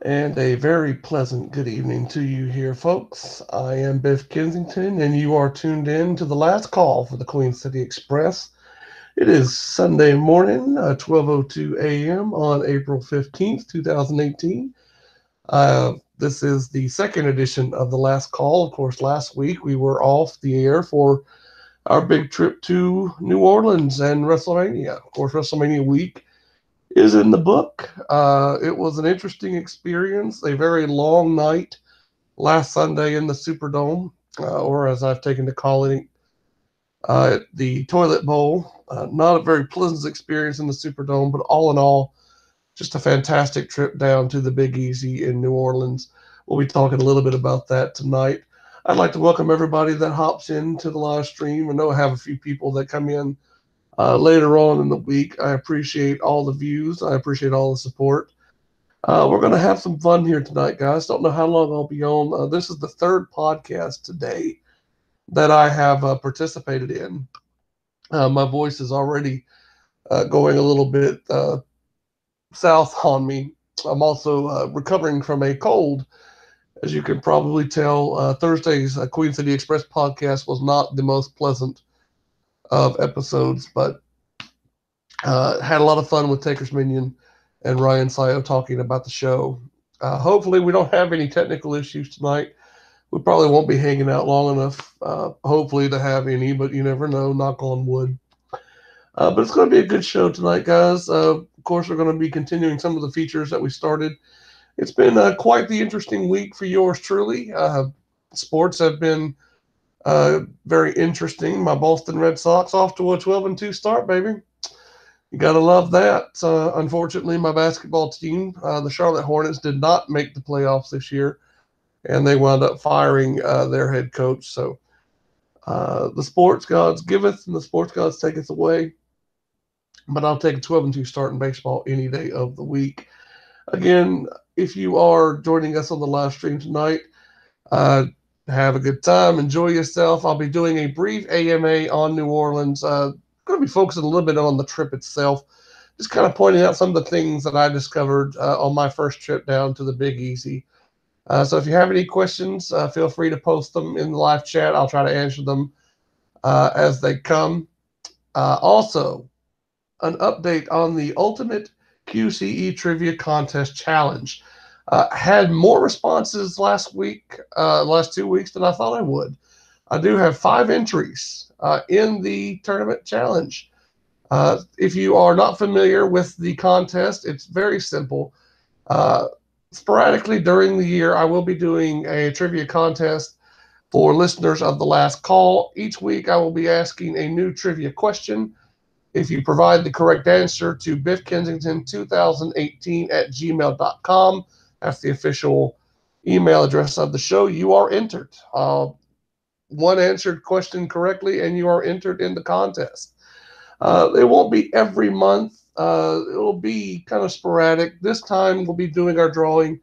And a very pleasant good evening to you here, folks. I am Biff Kensington, and you are tuned in to the last call for the Queen City Express. It is Sunday morning, 12:02 a.m. on April 15th, 2018. This is the second edition of the last call. Of course, last week we were off the air for our big trip to New Orleans and WrestleMania. Of course, WrestleMania week is in the book. It was an interesting experience, a very long night last Sunday in the Superdome, or as I've taken to calling it, the Toilet Bowl. Not a very pleasant experience in the Superdome, but all in all, just a fantastic trip down to the Big Easy in New Orleans. We'll be talking a little bit about that tonight. I'd like to welcome everybody that hops into the live stream. I know I have a few people that come in later on in the week. I appreciate all the views. I appreciate all the support. We're going to have some fun here tonight, guys. Don't know how long I'll be on. This is the third podcast today that I have participated in. My voice is already going a little bit south on me. I'm also recovering from a cold. As you can probably tell, Thursday's Queen City Express podcast was not the most pleasant of episodes, but had a lot of fun with Taker's Minion and Ryan Sayo talking about the show. Hopefully, we don't have any technical issues tonight. We probably won't be hanging out long enough, hopefully, to have any, but you never know. Knock on wood. But it's going to be a good show tonight, guys. Of course, we're going to be continuing some of the features that we started. It's been quite the interesting week for yours truly. Sports have been very interesting. My Boston Red Sox off to a 12-2 start, baby. You got to love that. Unfortunately, my basketball team, the Charlotte Hornets, did not make the playoffs this year, and they wound up firing their head coach. So the sports gods giveth, and the sports gods taketh away. But I'll take a 12-2 start in baseball any day of the week. Again, if you are joining us on the live stream tonight, have a good time. Enjoy yourself. I'll be doing a brief AMA on New Orleans. Going to be focusing a little bit on the trip itself, just kind of pointing out some of the things that I discovered on my first trip down to the Big Easy. So if you have any questions, feel free to post them in the live chat. I'll try to answer them as they come. Also, an update on the Ultimate QCE Trivia Contest Challenge. Had more responses last 2 weeks than I thought I would. I do have 5 entries in the tournament challenge. If you are not familiar with the contest, it's very simple. Sporadically during the year, I will be doing a trivia contest for listeners of the last call. Each week, I will be asking a new trivia question. If you provide the correct answer to Biff Kensington 2018 at gmail.com, that's the official email address of the show, you are entered. One answered question correctly, and you are entered in the contest. It won't be every month. It'll be kind of sporadic. This time we'll be doing our drawing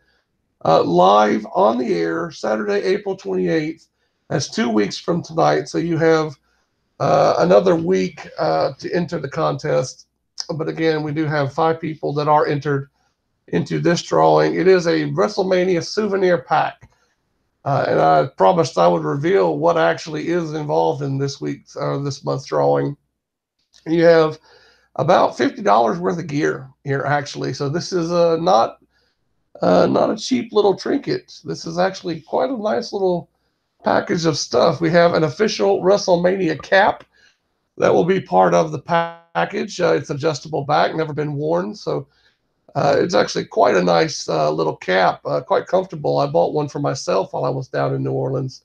live on the air Saturday, April 28th. That's 2 weeks from tonight. So you have another week to enter the contest. But again, we do have 5 people that are entered into this drawing. It is a WrestleMania souvenir pack. And I promised I would reveal what actually is involved in this month's drawing. You have about $50 worth of gear here, actually. So this is not a cheap little trinket. This is actually quite a nice little package of stuff. We have an official WrestleMania cap that will be part of the package. It's adjustable back, never been worn. So it's actually quite a nice little cap, quite comfortable. I bought one for myself while I was down in New Orleans.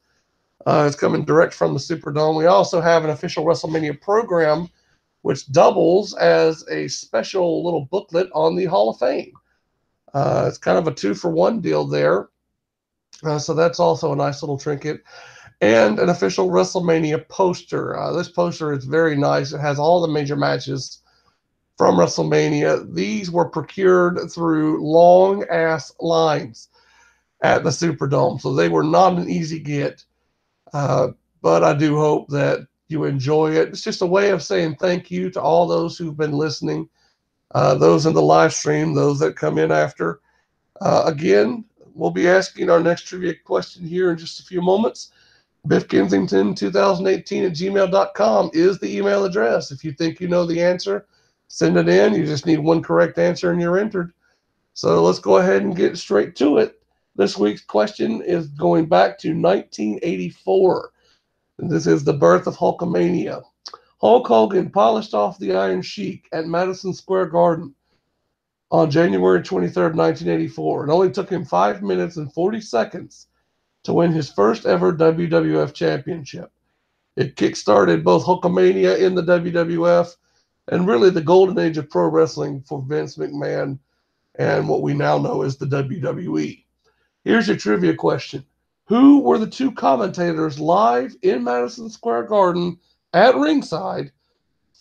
It's coming direct from the Superdome. We also have an official WrestleMania program, which doubles as a special little booklet on the Hall of Fame. It's kind of a 2-for-1 deal there. So that's also a nice little trinket. And an official WrestleMania poster. This poster is very nice. It has all the major matches from WrestleMania. These were procured through long-ass lines at the Superdome, so they were not an easy get. But I do hope that you enjoy it. It's just a way of saying thank you to all those who've been listening, those in the live stream, those that come in after. Again, we'll be asking our next trivia question here in just a few moments. Biff Kensington 2018 at gmail.com is the email address. If you think you know the answer, send it in. You just need one correct answer and you're entered. So let's go ahead and get straight to it. This week's question is going back to 1984. And this is the birth of Hulkamania. Hulk Hogan polished off the Iron Sheik at Madison Square Garden on January 23rd, 1984. It only took him 5 minutes and 40 seconds to win his first ever WWF championship. It kickstarted both Hulkamania in the WWF and really the golden age of pro wrestling for Vince McMahon and what we now know as the WWE. Here's your trivia question. Who were the two commentators live in Madison Square Garden at ringside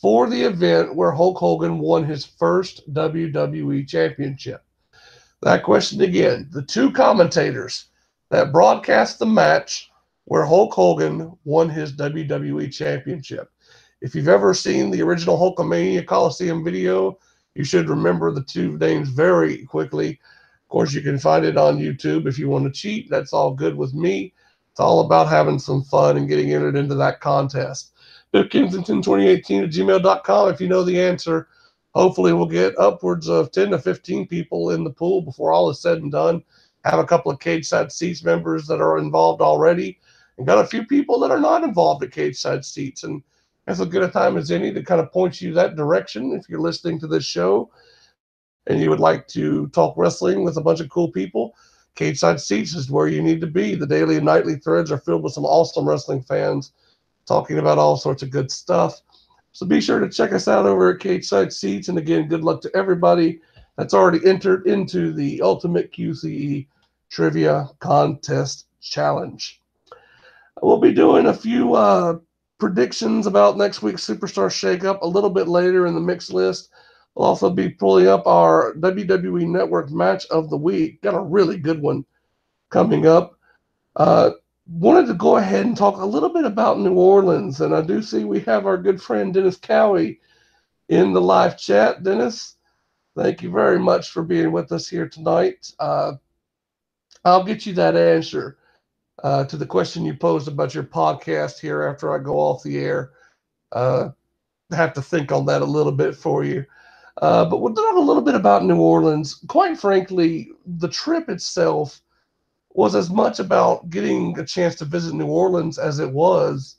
for the event where Hulk Hogan won his first WWE championship? That question again. The two commentators that broadcast the match where Hulk Hogan won his WWE championship. If you've ever seen the original Hulkamania Coliseum video, you should remember the two names very quickly. Of course, you can find it on YouTube if you want to cheat. That's all good with me. It's all about having some fun and getting entered into that contest. Biff Kensington 2018 at gmail.com. If you know the answer, hopefully we'll get upwards of 10 to 15 people in the pool before all is said and done. Have a couple of Cage Side Seats members that are involved already, and got a few people that are not involved at Cage Side Seats. And that's as good a time as any to kind of point you that direction if you're listening to this show and you would like to talk wrestling with a bunch of cool people. Cage Side Seats is where you need to be. The daily and nightly threads are filled with some awesome wrestling fans talking about all sorts of good stuff. So be sure to check us out over at Cage Side Seats. And again, good luck to everybody that's already entered into the Ultimate QCE Trivia Contest Challenge. We'll be doing a few predictions about next week's Superstar Shakeup a little bit later in the mix list. We'll also be pulling up our WWE Network Match of the Week. Got a really good one coming up. Wanted to go ahead and talk a little bit about New Orleans, and I do see we have our good friend Dennis Cowie in the live chat. Dennis, thank you very much for being with us here tonight. I'll get you that answer to the question you posed about your podcast here after I go off the air. Have to think on that a little bit for you. But we'll talk a little bit about New Orleans. Quite frankly, the trip itself was as much about getting a chance to visit New Orleans as it was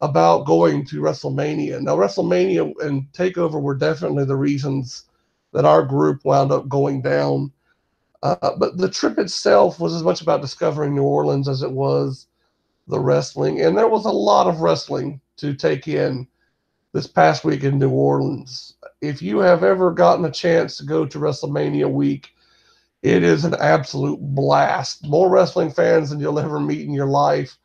about going to WrestleMania. Now, WrestleMania and TakeOver were definitely the reasons that our group wound up going down. But the trip itself was as much about discovering New Orleans as it was the wrestling. And there was a lot of wrestling to take in this past week in New Orleans. If you have ever gotten a chance to go to WrestleMania week, it is an absolute blast. More wrestling fans than you'll ever meet in your life.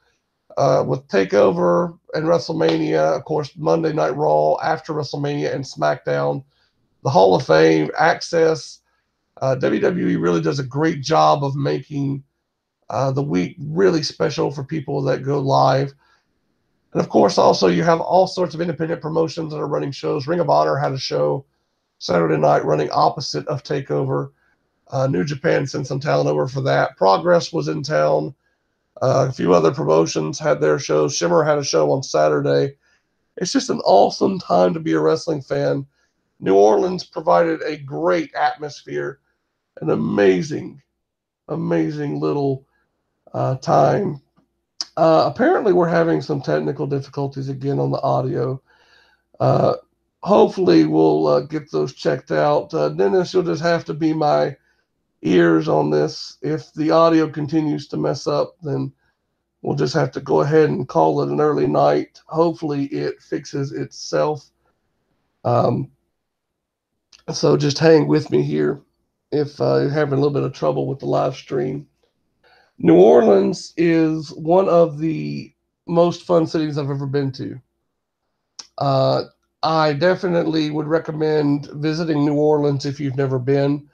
With TakeOver and WrestleMania, of course, Monday Night Raw after WrestleMania and SmackDown, the Hall of Fame, Access. WWE really does a great job of making the week really special for people that go live. And of course, also you have all sorts of independent promotions that are running shows. Ring of Honor had a show Saturday night running opposite of TakeOver. New Japan sent some talent over for that. Progress was in town. A few other promotions had their shows. Shimmer had a show on Saturday. It's just an awesome time to be a wrestling fan. New Orleans provided a great atmosphere, an amazing little time. Apparently, we're having some technical difficulties again on the audio. Hopefully, we'll get those checked out. Dennis, you'll just have to be my ears on this. If the audio continues to mess up, then we'll just have to go ahead and call it an early night. Hopefully it fixes itself. So just hang with me here if you're having a little bit of trouble with the live stream. New Orleans is one of the most fun cities I've ever been to. I definitely would recommend visiting New Orleans if you've never been.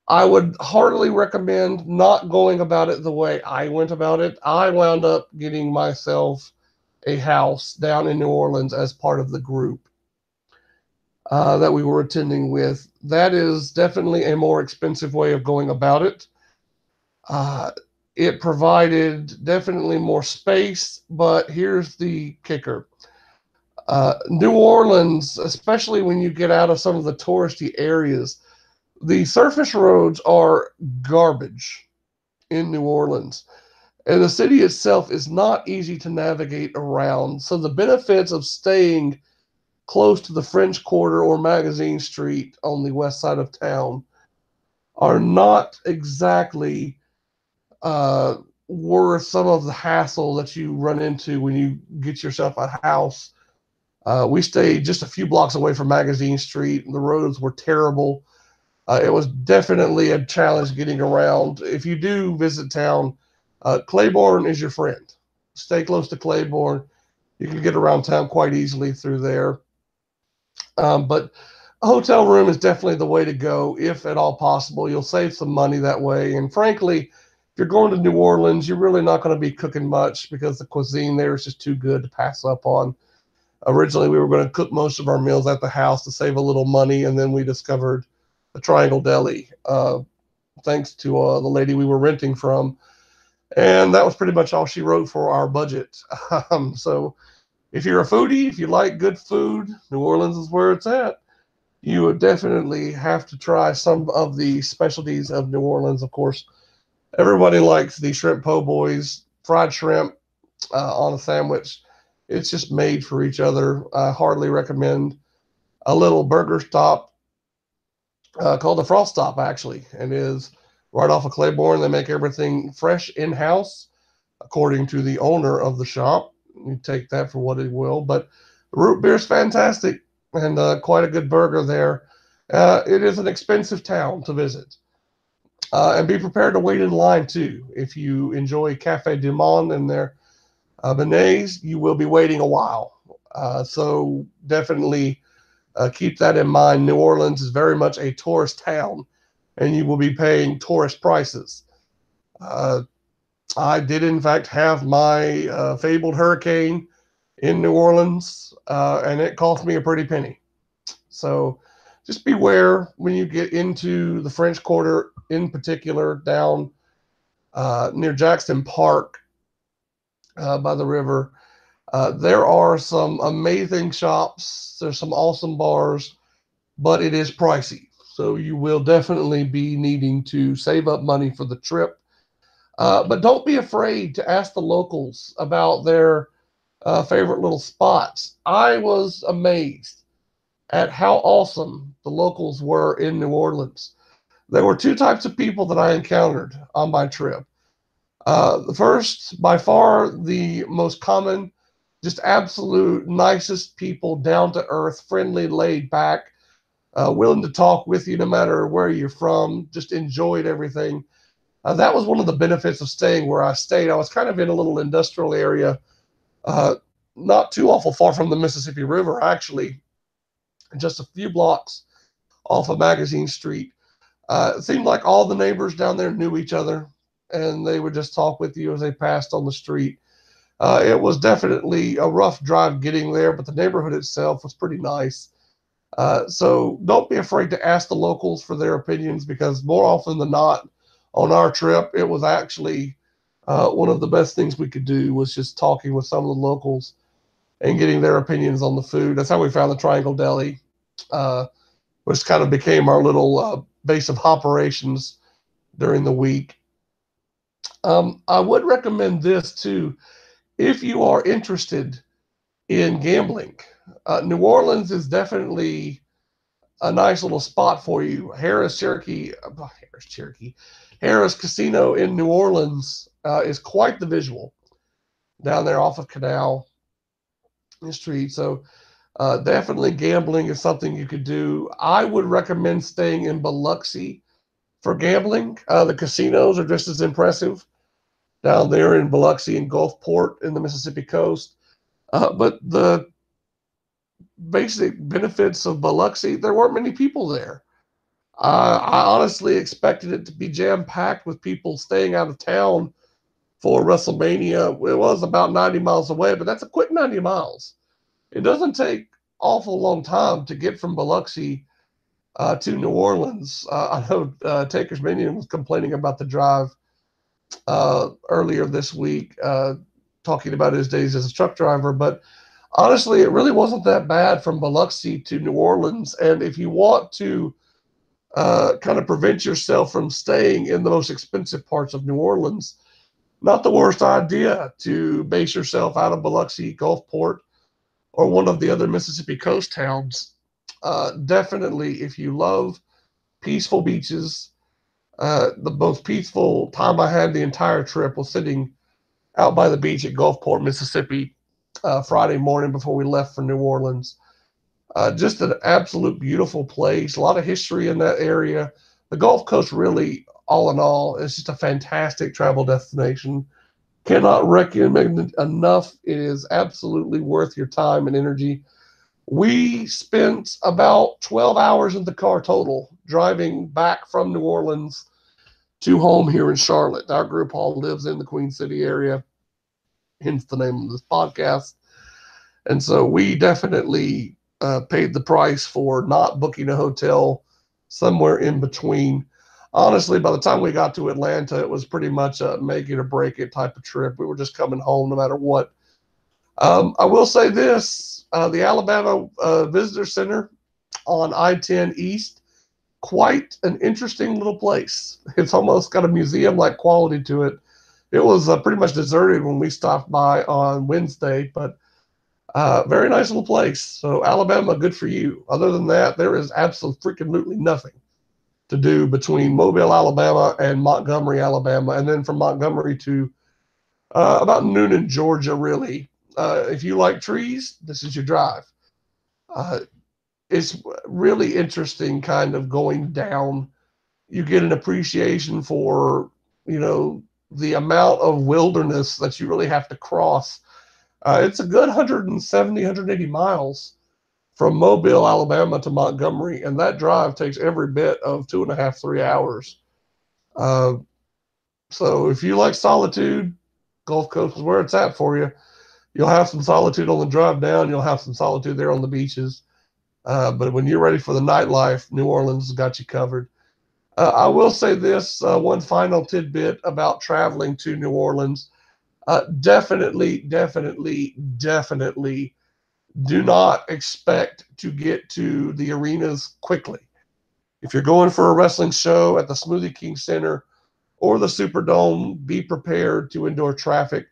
I would heartily recommend not going about it the way I went about it. I wound up getting myself a house down in New Orleans as part of the group. that we were attending with. That is definitely a more expensive way of going about it. Uh, it provided definitely more space, but here's the kicker. New Orleans, especially when you get out of some of the touristy areas, the surface roads are garbage in New Orleans. And the city itself is not easy to navigate around. So the benefits of staying close to the French Quarter or Magazine Street on the west side of town are not exactly uh, worth some of the hassle that you run into when you get yourself a house. We stayed just a few blocks away from Magazine Street. The roads were terrible. It was definitely a challenge getting around. If you do visit town, Claiborne is your friend. Stay close to Claiborne. You can get around town quite easily through there. But a hotel room is definitely the way to go, if at all possible. You'll save some money that way. And frankly, if you're going to New Orleans, you're really not going to be cooking much because the cuisine there is just too good to pass up on. Originally, we were going to cook most of our meals at the house to save a little money, and then we discovered the Triangle Deli, thanks to the lady we were renting from. And that was pretty much all she wrote for our budget. So if you're a foodie, if you like good food, New Orleans is where it's at. You would definitely have to try some of the specialties of New Orleans. Of course, everybody likes the shrimp po' boys, fried shrimp on a sandwich. It's just made for each other. I hardly recommend a little burger stop called the Frost Stop, actually, and is right off of Claiborne. They make everything fresh in house, according to the owner of the shop. You take that for what it will, but root beer is fantastic and quite a good burger there. It is an expensive town to visit. And be prepared to wait in line too. If you enjoy Cafe Du Monde and their beignets, you will be waiting a while. So definitely keep that in mind. New Orleans is very much a tourist town, and you will be paying tourist prices. Uh, I did, in fact, have my fabled hurricane in New Orleans, and it cost me a pretty penny. So just beware when you get into the French Quarter, in particular, down near Jackson Park by the river. There are some amazing shops. There's some awesome bars, but it is pricey. So you will definitely be needing to save up money for the trip. But don't be afraid to ask the locals about their favorite little spots. I was amazed at how awesome the locals were in New Orleans. There were two types of people that I encountered on my trip. The first, by far the most common, just absolute nicest people, down to earth, friendly, laid back, willing to talk with you no matter where you're from, just enjoyed everything. That was one of the benefits of staying where I stayed. I was kind of in a little industrial area, uh, not too awful far from the Mississippi River, actually, just a few blocks off of Magazine Street. It seemed like all the neighbors down there knew each other, and they would just talk with you as they passed on the street. It was definitely a rough drive getting there, but the neighborhood itself was pretty nice. So don't be afraid to ask the locals for their opinions, because more often than not on our trip, it was actually one of the best things we could do was just talking with some of the locals and getting their opinions on the food. That's how we found the Triangle Deli, uh, which kind of became our little base of operations during the week. I would recommend this too if you are interested in gambling. New Orleans is definitely a nice little spot for you. Harris Casino in New Orleans is quite the visual down there off of Canal Street. So definitely gambling is something you could do. I would recommend staying in Biloxi for gambling. The casinos are just as impressive down there in Biloxi and Gulfport in the Mississippi coast. But the basic benefits of Biloxi, there weren't many people there. I honestly expected it to be jam packed with people staying out of town for WrestleMania. It was about 90 miles away, but that's a quick 90 miles. It doesn't take awful long time to get from Biloxi to New Orleans. I know Taker's Minion was complaining about the drive earlier this week, talking about his days as a truck driver, but honestly, it really wasn't that bad from Biloxi to New Orleans. And if you want to kind of prevent yourself from staying in the most expensive parts of New Orleans, not the worst idea to base yourself out of Biloxi, Gulfport, or one of the other Mississippi coast towns. Definitely, if you love peaceful beaches, the most peaceful time I had the entire trip was sitting out by the beach at Gulfport, Mississippi, Friday morning before we left for New Orleans. Just an absolute beautiful place. A lot of history in that area. The Gulf Coast, really, all in all, is just a fantastic travel destination. Cannot recommend it enough. It is absolutely worth your time and energy. We spent about 12 hours in the car total driving back from New Orleans to home here in Charlotte. Our group all lives in the Queen City area, hence the name of this podcast. And so we definitely paid the price for not booking a hotel somewhere in between. Honestly, by the time we got to Atlanta, it was pretty much a make it or break it type of trip. We were just coming home no matter what. I will say this, the Alabama Visitor Center on I-10 East, quite an interesting little place. It's almost got a museum-like quality to it. It was pretty much deserted when we stopped by on Wednesday, but very nice little place. So Alabama, good for you. Other than that, there is absolutely nothing to do between Mobile, Alabama, and Montgomery, Alabama, and then from Montgomery to about Noonan, Georgia, really. If you like trees, this is your drive. It's really interesting kind of going down. You get an appreciation for, the amount of wilderness that you really have to cross. It's a good 170, 180 miles from Mobile, Alabama to Montgomery, and that drive takes every bit of 2.5, 3 hours. So if you like solitude, Gulf Coast is where it's at for you. You'll have some solitude on the drive down. You'll have some solitude there on the beaches. But when you're ready for the nightlife, New Orleans has got you covered. I will say this, one final tidbit about traveling to New Orleans. Definitely do not expect to get to the arenas quickly. If you're going for a wrestling show at the Smoothie King Center or the Superdome, be prepared to endure traffic.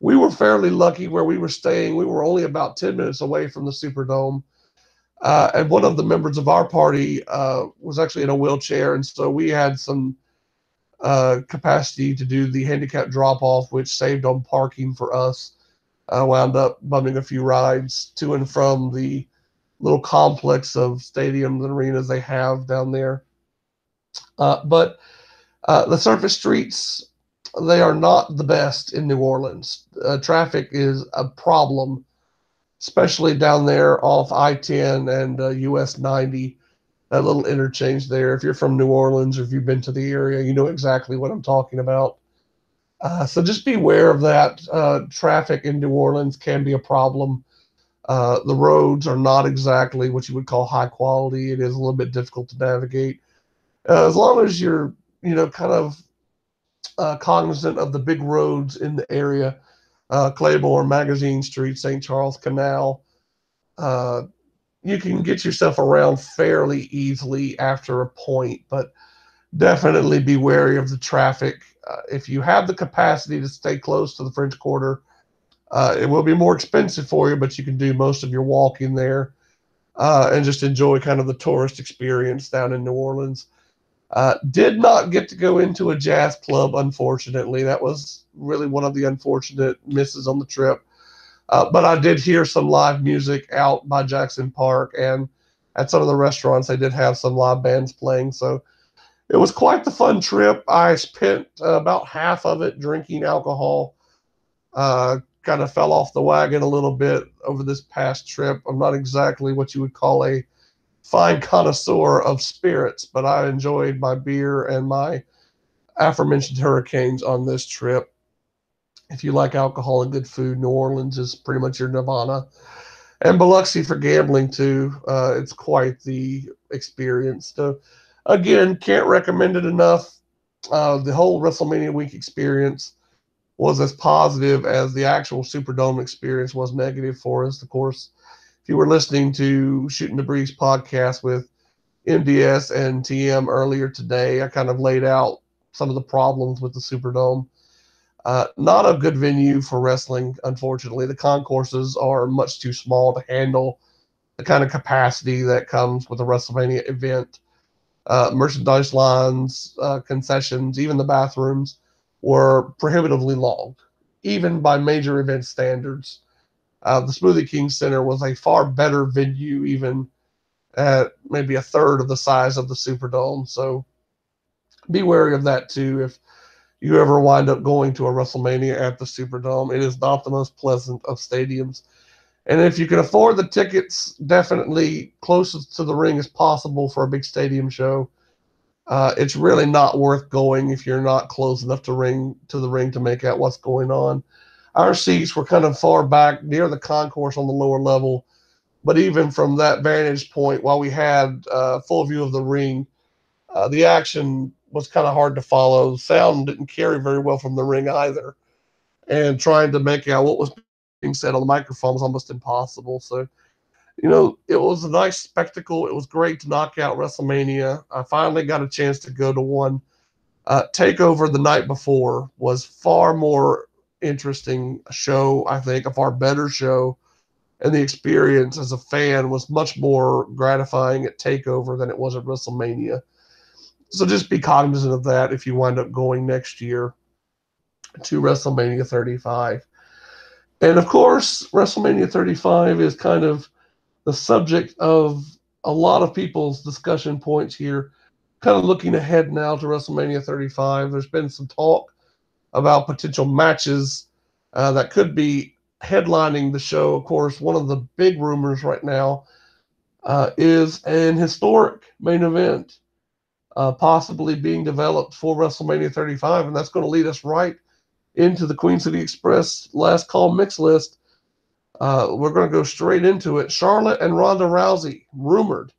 We were fairly lucky where we were staying. We were only about 10 minutes away from the Superdome. And one of the members of our party was actually in a wheelchair, and so we had some capacity to do the handicap drop-off, which saved on parking for us. Wound up bumming a few rides to and from the little complex of stadiums and arenas they have down there. But the surface streets, they are not the best in New Orleans. Traffic is a problem, especially down there off I-10 and US 90, that little interchange there. If you're from New Orleans or if you've been to the area, you know exactly what I'm talking about. So just beware of that. Traffic in New Orleans can be a problem. The roads are not exactly what you would call high quality. It is a little bit difficult to navigate. As long as you're, kind of cognizant of the big roads in the area, Claiborne, Magazine Street, St. Charles Canal, you can get yourself around fairly easily after a point, but definitely be wary of the traffic. If you have the capacity to stay close to the French Quarter, it will be more expensive for you, but you can do most of your walking there and just enjoy kind of the tourist experience down in New Orleans. Did not get to go into a jazz club, unfortunately. That was really one of the unfortunate misses on the trip. But I did hear some live music out by Jackson Park, and at some of the restaurants, they did have some live bands playing. So it was quite the fun trip. I spent about half of it drinking alcohol. Kind of fell off the wagon a little bit over this past trip. I'm not exactly what you would call a fine connoisseur of spirits, but I enjoyed my beer and my aforementioned hurricanes on this trip. If you like alcohol and good food, New Orleans is pretty much your nirvana. And Biloxi for gambling too. It's quite the experience. So, again, can't recommend it enough. The whole WrestleMania week experience was as positive as the actual Superdome experience was negative for us. Of course, if you were listening to Shooting the Breeze podcast with MDS and TM earlier today, I kind of laid out some of the problems with the Superdome. Not a good venue for wrestling, unfortunately. The concourses are much too small to handle the kind of capacity that comes with a WrestleMania event. Merchandise lines, concessions, even the bathrooms were prohibitively long, even by major event standards. The Smoothie King Center was a far better venue, even at maybe a third of the size of the Superdome. So be wary of that too. If you ever wind up going to a WrestleMania at the Superdome, it is not the most pleasant of stadiums. And if you can afford the tickets, definitely closest to the ring as possible for a big stadium show. It's really not worth going if you're not close enough to the ring to make out what's going on. Our seats were kind of far back near the concourse on the lower level, but even from that vantage point, while we had full view of the ring, the action was kind of hard to follow. Sound didn't carry very well from the ring either, and trying to make out what was being said on the microphone was almost impossible. So, it was a nice spectacle. It was great to knock out WrestleMania. I finally got a chance to go to one. Takeover the night before was far more interesting show, I think, a far better show. And the experience as a fan was much more gratifying at Takeover than it was at WrestleMania. So just be cognizant of that if you wind up going next year to WrestleMania 35. And of course, WrestleMania 35 is kind of the subject of a lot of people's discussion points here. Kind of looking ahead now to WrestleMania 35, there's been some talk about potential matches that could be headlining the show. Of course, one of the big rumors right now is an historic main event possibly being developed for WrestleMania 35, and that's going to lead us right into the Queen City Express last call mix list. We're going to go straight into it. Charlotte and Ronda Rousey rumored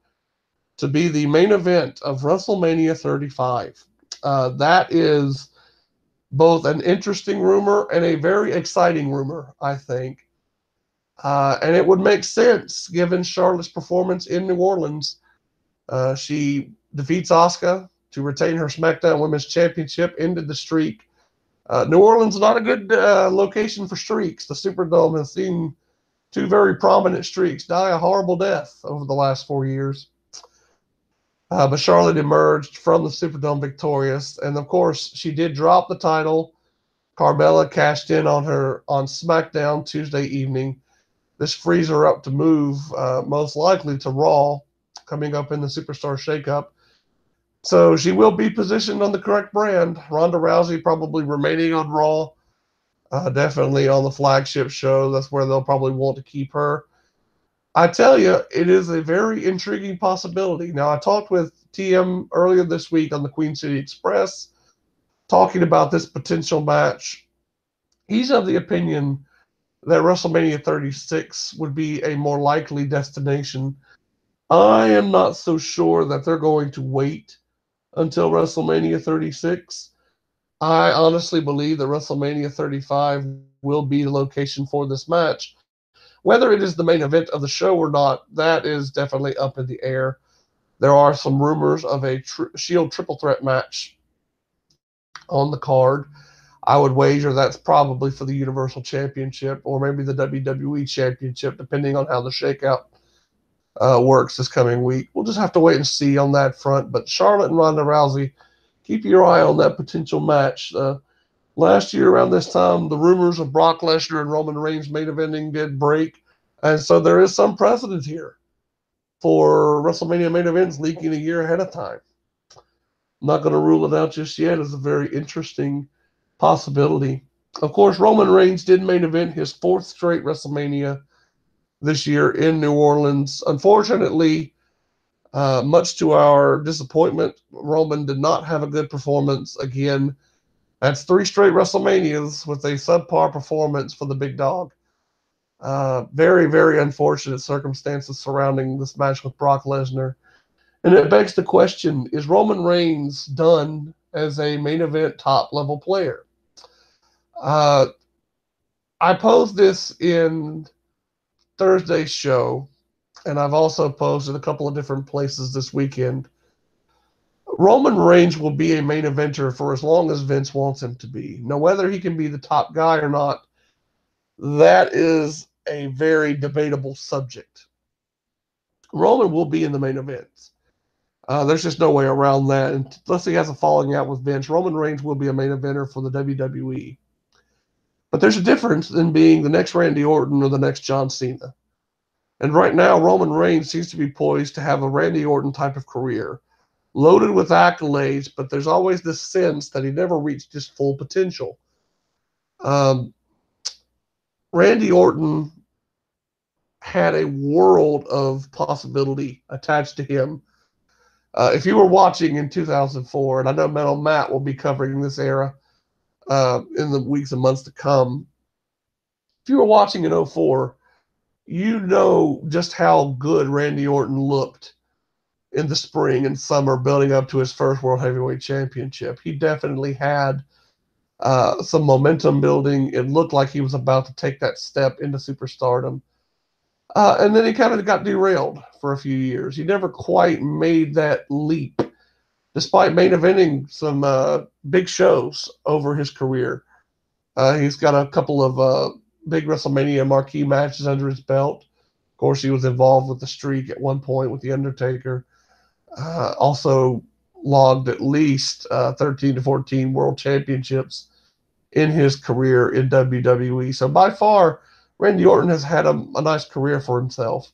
to be the main event of WrestleMania 35. That is both an interesting rumor and a very exciting rumor, I think. And it would make sense given Charlotte's performance in New Orleans. She defeats Asuka to retain her SmackDown Women's Championship, ended the streak. New Orleans is not a good location for streaks. The Superdome has seen two very prominent streaks die a horrible death over the last 4 years. But Charlotte emerged from the Superdome victorious. And of course, she did drop the title. Carmella cashed in on her on SmackDown Tuesday evening. This frees her up to move, most likely to Raw, coming up in the Superstar Shakeup. So she will be positioned on the correct brand. Ronda Rousey probably remaining on Raw, definitely on the flagship show. That's where they'll probably want to keep her. I tell you, it is a very intriguing possibility. Now, I talked with TM earlier this week on the Queen City Express, talking about this potential match. He's of the opinion that WrestleMania 36 would be a more likely destination. I am not so sure that they're going to wait until WrestleMania 36. I honestly believe that WrestleMania 35 will be the location for this match. Whether it is the main event of the show or not, that is definitely up in the air. There are some rumors of a Shield triple threat match on the card. I would wager that's probably for the Universal Championship or maybe the WWE Championship, depending on how the shakeout works this coming week. We'll just have to wait and see on that front. But Charlotte and Ronda Rousey, keep your eye on that potential match. Last year around this time, the rumors of Brock Lesnar and Roman Reigns main eventing did break. And so there is some precedent here for WrestleMania main events leaking a year ahead of time. I'm not going to rule it out just yet. It's a very interesting possibility. Of course, Roman Reigns did main event his fourth straight WrestleMania this year in New Orleans. Unfortunately, much to our disappointment, Roman did not have a good performance again. That's three straight WrestleManias with a subpar performance for the big dog. Very, very unfortunate circumstances surrounding this match with Brock Lesnar. And it begs the question, is Roman Reigns done as a main event top level player? Uh, I posed this in Thursday's show, and I've also posed in a couple of different places this weekend. Roman Reigns will be a main eventer for as long as Vince wants him to be. Now, whether he can be the top guy or not, that is a very debatable subject. Roman will be in the main events. There's just no way around that. And unless he has a falling out with Vince, Roman Reigns will be a main eventer for the WWE. But there's a difference in being the next Randy Orton or the next John Cena. And right now, Roman Reigns seems to be poised to have a Randy Orton type of career, loaded with accolades, but there's always this sense that he never reached his full potential. Randy Orton had a world of possibility attached to him. If you were watching in 2004, and I know Metal Matt will be covering this era in the weeks and months to come, if you were watching in 04, you know just how good Randy Orton looked in the spring and summer building up to his first World Heavyweight Championship. He definitely had some momentum building. It looked like he was about to take that step into superstardom. And then he kind of got derailed for a few years. He never quite made that leap, despite main eventing some big shows over his career. He's got a couple of big WrestleMania marquee matches under his belt. Of course, he was involved with the streak at one point with The Undertaker. Also logged at least 13 to 14 world championships in his career in WWE. So by far, Randy Orton has had a nice career for himself.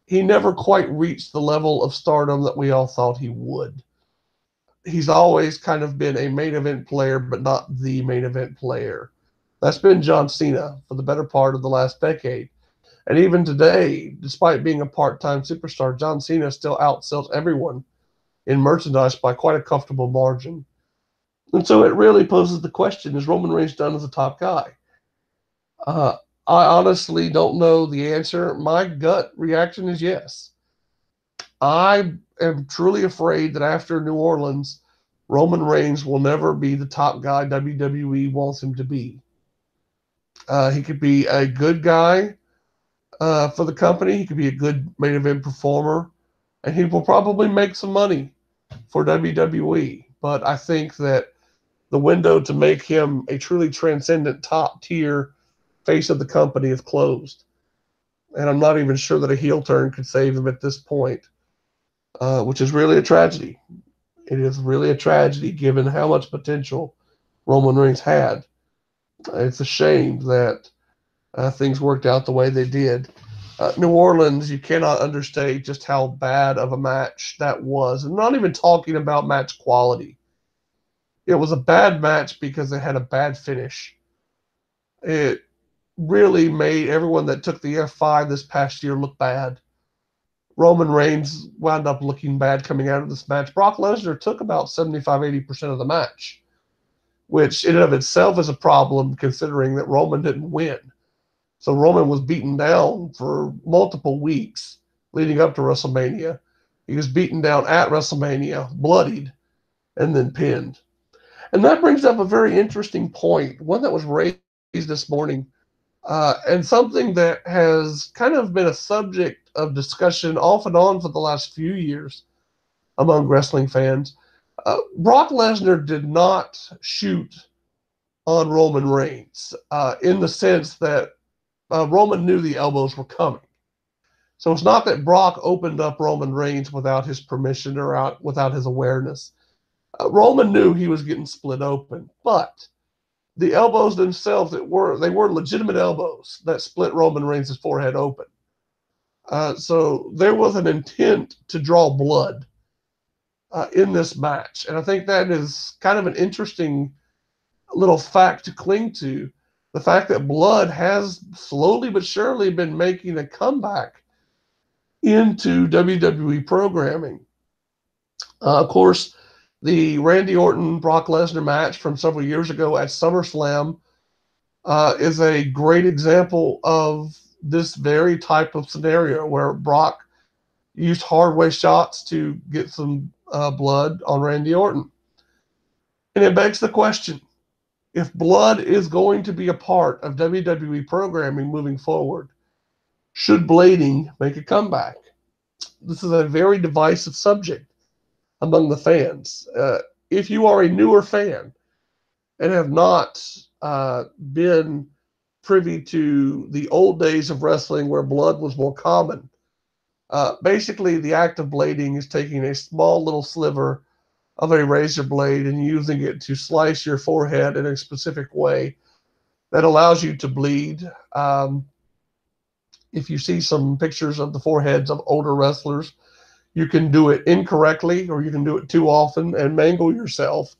He never quite reached the level of stardom that we all thought he would. He's always kind of been a main event player, but not the main event player. That's been John Cena for the better part of the last decade. And even today, despite being a part-time superstar, John Cena still outsells everyone in merchandise by quite a comfortable margin. And so it really poses the question, is Roman Reigns done as a top guy? I honestly don't know the answer. My gut reaction is yes. I am truly afraid that after New Orleans, Roman Reigns will never be the top guy WWE wants him to be. He could be a good guy for the company. He could be a good main event performer, and he will probably make some money for WWE. But I think that the window to make him a truly transcendent top tier face of the company is closed. And I'm not even sure that a heel turn could save him at this point, which is really a tragedy. It is really a tragedy given how much potential Roman Reigns had. It's a shame that things worked out the way they did. New Orleans, you cannot understate just how bad of a match that was. I'm not even talking about match quality. It was a bad match because it had a bad finish. It really made everyone that took the F5 this past year look bad. Roman Reigns wound up looking bad coming out of this match. Brock Lesnar took about 75-80% of the match, which in and of itself is a problem considering that Roman didn't win. So Roman was beaten down for multiple weeks leading up to WrestleMania. He was beaten down at WrestleMania, bloodied, and then pinned. And that brings up a very interesting point, one that was raised this morning, and something that has kind of been a subject of discussion off and on for the last few years among wrestling fans. Brock Lesnar did not shoot on Roman Reigns in the sense that Roman knew the elbows were coming. So it's not that Brock opened up Roman Reigns without his permission or without his awareness. Roman knew he was getting split open, but the elbows themselves, they were legitimate elbows that split Roman Reigns' forehead open. So there was an intent to draw blood in this match. And I think that is kind of an interesting little fact to cling to. The fact that blood has slowly but surely been making a comeback into WWE programming. Of course, the Randy Orton-Brock Lesnar match from several years ago at SummerSlam is a great example of this very type of scenario where Brock used hard way shots to get some blood on Randy Orton. And it begs the question, if blood is going to be a part of WWE programming moving forward, should blading make a comeback? This is a very divisive subject among the fans. If you are a newer fan and have not been privy to the old days of wrestling where blood was more common, basically the act of blading is taking a small little sliver of a razor blade and using it to slice your forehead in a specific way that allows you to bleed. If you see some pictures of the foreheads of older wrestlers, you can do it incorrectly or you can do it too often and mangle yourself.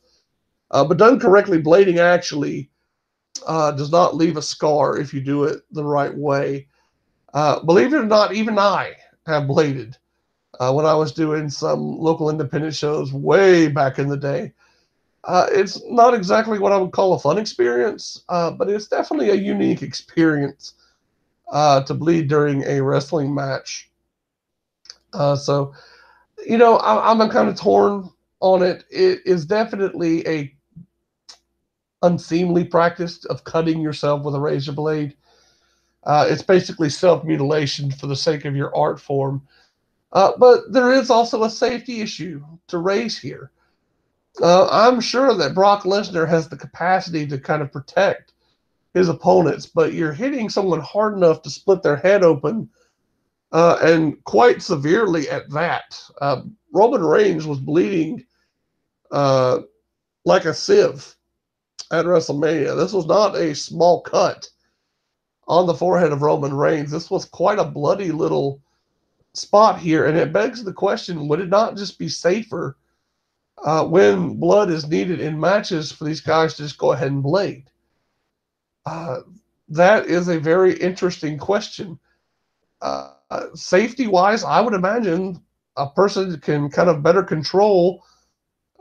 But done correctly, blading actually does not leave a scar if you do it the right way. Believe it or not, even I have bladed when I was doing some local independent shows way back in the day. It's not exactly what I would call a fun experience, but it's definitely a unique experience to bleed during a wrestling match. So, I'm kind of torn on it. It is definitely a unseemly practice of cutting yourself with a razor blade. It's basically self-mutilation for the sake of your art form. But there is also a safety issue to raise here. I'm sure that Brock Lesnar has the capacity to kind of protect his opponents, but you're hitting someone hard enough to split their head open, and quite severely at that. Roman Reigns was bleeding like a sieve at WrestleMania. This was not a small cut on the forehead of Roman Reigns. This was quite a bloody little spot here, and it begs the question, would it not just be safer when blood is needed in matches for these guys to just go ahead and blade? That is a very interesting question. Safety-wise, I would imagine a person can kind of better control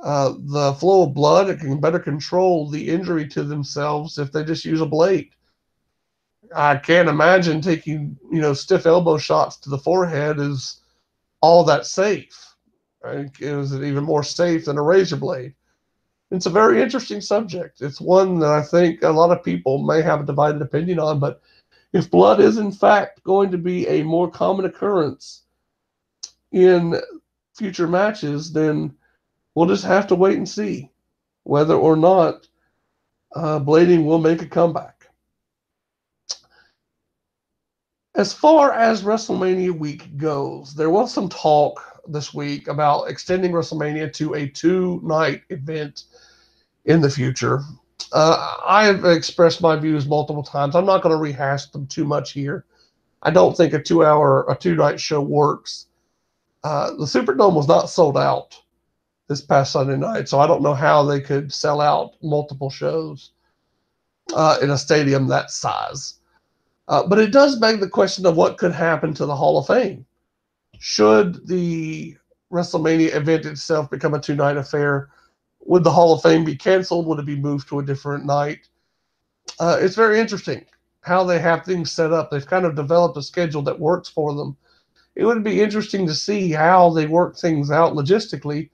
the flow of blood. It can better control the injury to themselves if they just use a blade. I can't imagine taking, stiff elbow shots to the forehead is all that safe. Right? Is it even more safe than a razor blade? It's a very interesting subject. It's one that I think a lot of people may have a divided opinion on, but if blood is in fact going to be a more common occurrence in future matches, then we'll just have to wait and see whether or not blading will make a comeback. As far as WrestleMania week goes, there was some talk this week about extending WrestleMania to a 2-night event in the future. I have expressed my views multiple times. I'm not going to rehash them too much here. I don't think a 2-night show works. The Superdome was not sold out this past Sunday night, so I don't know how they could sell out multiple shows in a stadium that size. But it does beg the question of what could happen to the Hall of Fame. Should the WrestleMania event itself become a 2-night affair? Would the Hall of Fame be canceled? Would it be moved to a different night? It's very interesting how they have things set up. They've kind of developed a schedule that works for them. It would be interesting to see how they work things out logistically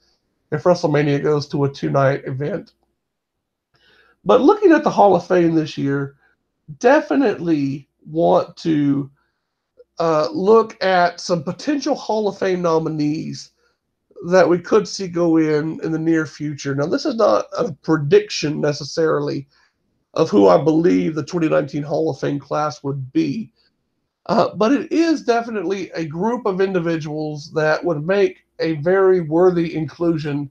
if WrestleMania goes to a 2-night event. But looking at the Hall of Fame this year, definitely want to look at some potential Hall of Fame nominees that we could see go in the near future. Now, this is not a prediction necessarily of who I believe the 2019 Hall of Fame class would be, but it is definitely a group of individuals that would make a very worthy inclusion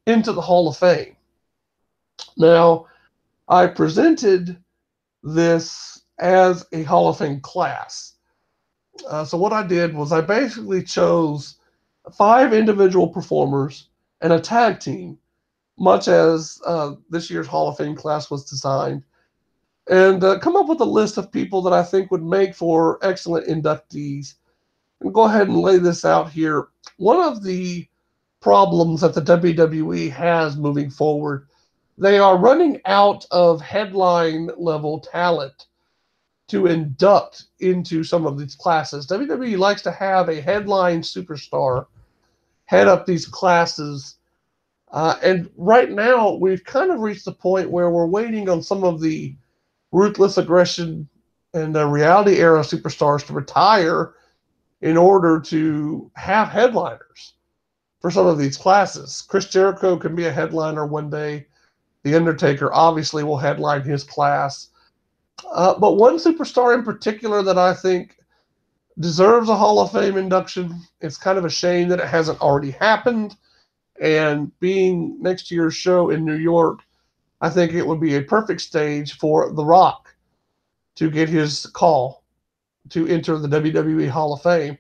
into the Hall of Fame. Now, I presented this as a Hall of Fame class. So what I did was I basically chose 5 individual performers and a tag team, much as this year's Hall of Fame class was designed, and come up with a list of people that I think would make for excellent inductees. And go ahead and lay this out here. One of the problems that the WWE has moving forward, they are running out of headline level talent to induct into some of these classes. WWE likes to have a headline superstar head up these classes. And right now, we've kind of reached the point where we're waiting on some of the ruthless aggression and the reality era superstars to retire in order to have headliners for some of these classes. Chris Jericho can be a headliner one day. The Undertaker obviously will headline his class. But one superstar in particular that I think deserves a Hall of Fame induction, it's kind of a shame that it hasn't already happened. And being next year's show in New York, I think it would be a perfect stage for The Rock to get his call to enter the WWE Hall of Fame.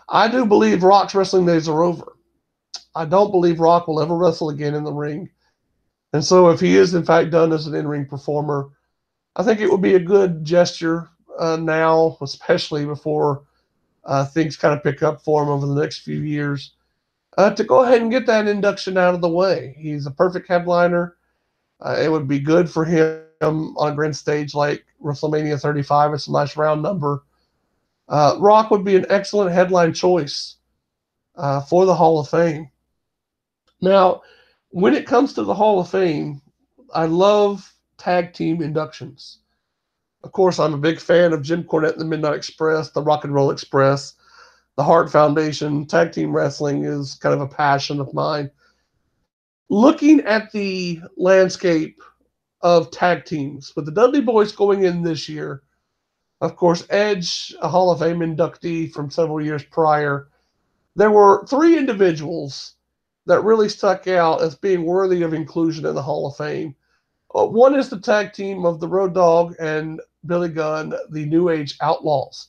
I do believe Rock's wrestling days are over. I don't believe Rock will ever wrestle again in the ring. And so if he is, in fact, done as an in-ring performer, I think it would be a good gesture now, especially before things kind of pick up for him over the next few years, to go ahead and get that induction out of the way. He's a perfect headliner. It would be good for him on a grand stage like WrestleMania 35. It's a nice round number. Rock would be an excellent headline choice for the Hall of Fame. Now, when it comes to the Hall of Fame, I love tag team inductions. Of course, I'm a big fan of Jim Cornette and the Midnight Express, the Rock and Roll Express, the Hart Foundation. Tag team wrestling is kind of a passion of mine. Looking at the landscape of tag teams, with the Dudley Boys going in this year, of course, Edge, a Hall of Fame inductee from several years prior, there were three individuals that really stuck out as being worthy of inclusion in the Hall of Fame. One is the tag team of the Road Dogg and Billy Gunn, the New Age Outlaws.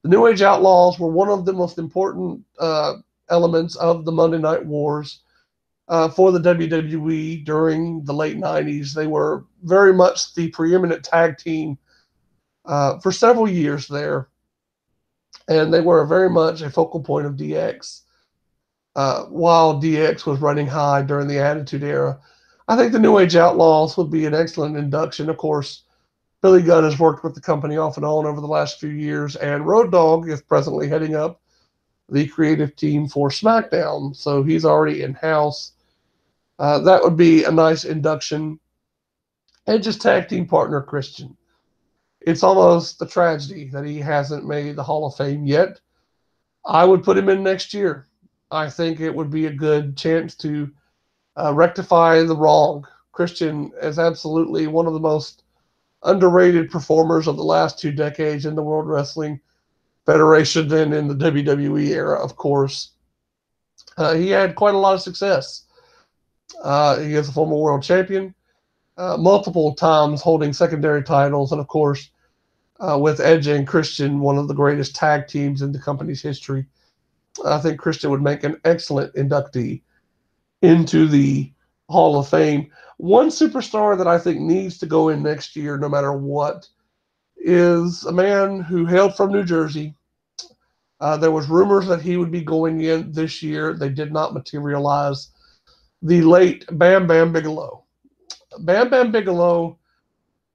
The New Age Outlaws were one of the most important elements of the Monday Night Wars for the WWE during the late 90s. They were very much the preeminent tag team for several years there, and they were very much a focal point of DX. While DX was running high during the Attitude Era, I think the New Age Outlaws would be an excellent induction. Of course, Billy Gunn has worked with the company off and on over the last few years, and Road Dogg is presently heading up the creative team for SmackDown, so he's already in-house. That would be a nice induction. And just tag team partner Christian. It's almost a tragedy that he hasn't made the Hall of Fame yet. I would put him in next year. I think it would be a good chance to rectify the wrong. Christian is absolutely one of the most underrated performers of the last 2 decades in the World Wrestling Federation and in the WWE era, of course. He had quite a lot of success. He is a former world champion, multiple times holding secondary titles, and of course, with Edge and Christian, one of the greatest tag teams in the company's history. I think Christian would make an excellent inductee into the Hall of Fame. One superstar that I think needs to go in next year, no matter what, is a man who hailed from New Jersey. There was rumors that he would be going in this year. They did not materialize. The late Bam Bam Bigelow. Bam Bam Bigelow,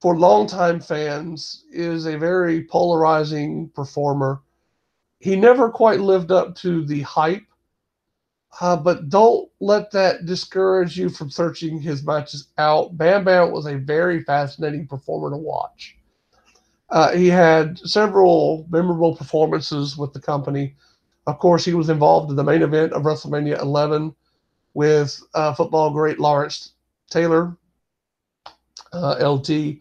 for longtime fans, is a very polarizing performer. He never quite lived up to the hype, but don't let that discourage you from searching his matches out. Bam Bam was a very fascinating performer to watch. He had several memorable performances with the company. Of course, he was involved in the main event of WrestleMania 11 with football great Lawrence Taylor, LT.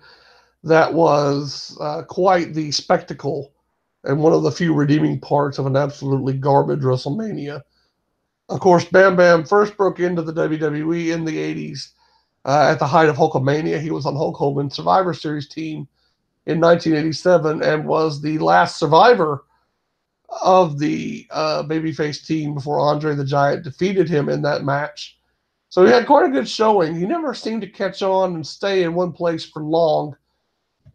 That was quite the spectacle and one of the few redeeming parts of an absolutely garbage WrestleMania. Of course, Bam Bam first broke into the WWE in the 80s at the height of Hulkamania. He was on Hulk Hogan's Survivor Series team in 1987 and was the last survivor of the babyface team before Andre the Giant defeated him in that match. So he had quite a good showing. He never seemed to catch on and stay in one place for long.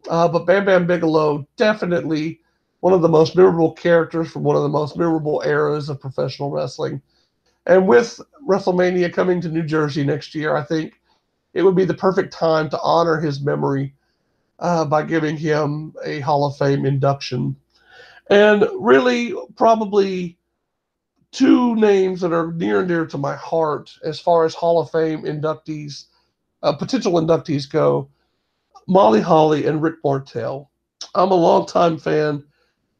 But Bam Bam Bigelow, definitely one of the most memorable characters from one of the most memorable eras of professional wrestling. And with WrestleMania coming to New Jersey next year, I think it would be the perfect time to honor his memory by giving him a Hall of Fame induction. And really, probably two names that are near and dear to my heart as far as Hall of Fame inductees, potential inductees go, Molly Holly and Rick Martel. I'm a longtime fan.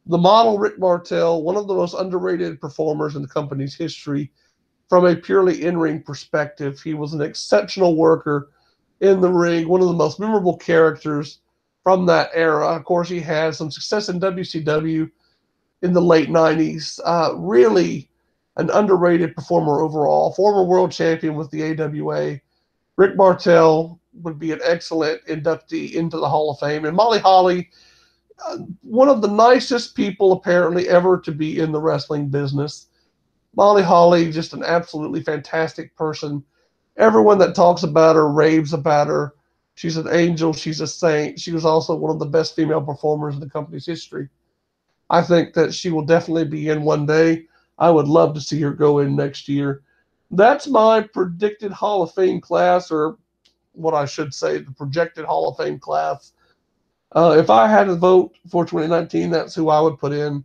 The model Rick Martel, one of the most underrated performers in the company's history from a purely in-ring perspective. He was an exceptional worker in the ring, one of the most memorable characters from that era. Of course, he had some success in WCW in the late 90s. Really an underrated performer overall. Former world champion with the AWA. Rick Martel would be an excellent inductee into the Hall of Fame. And Molly Holly, one of the nicest people apparently ever to be in the wrestling business. Molly Holly, just an absolutely fantastic person. Everyone that talks about her raves about her. She's an angel. She's a saint. She was also one of the best female performers in the company's history. I think that she will definitely be in one day. I would love to see her go in next year. That's my predicted Hall of Fame class, or what I should say, the projected Hall of Fame class. If I had to vote for 2019, that's who I would put in.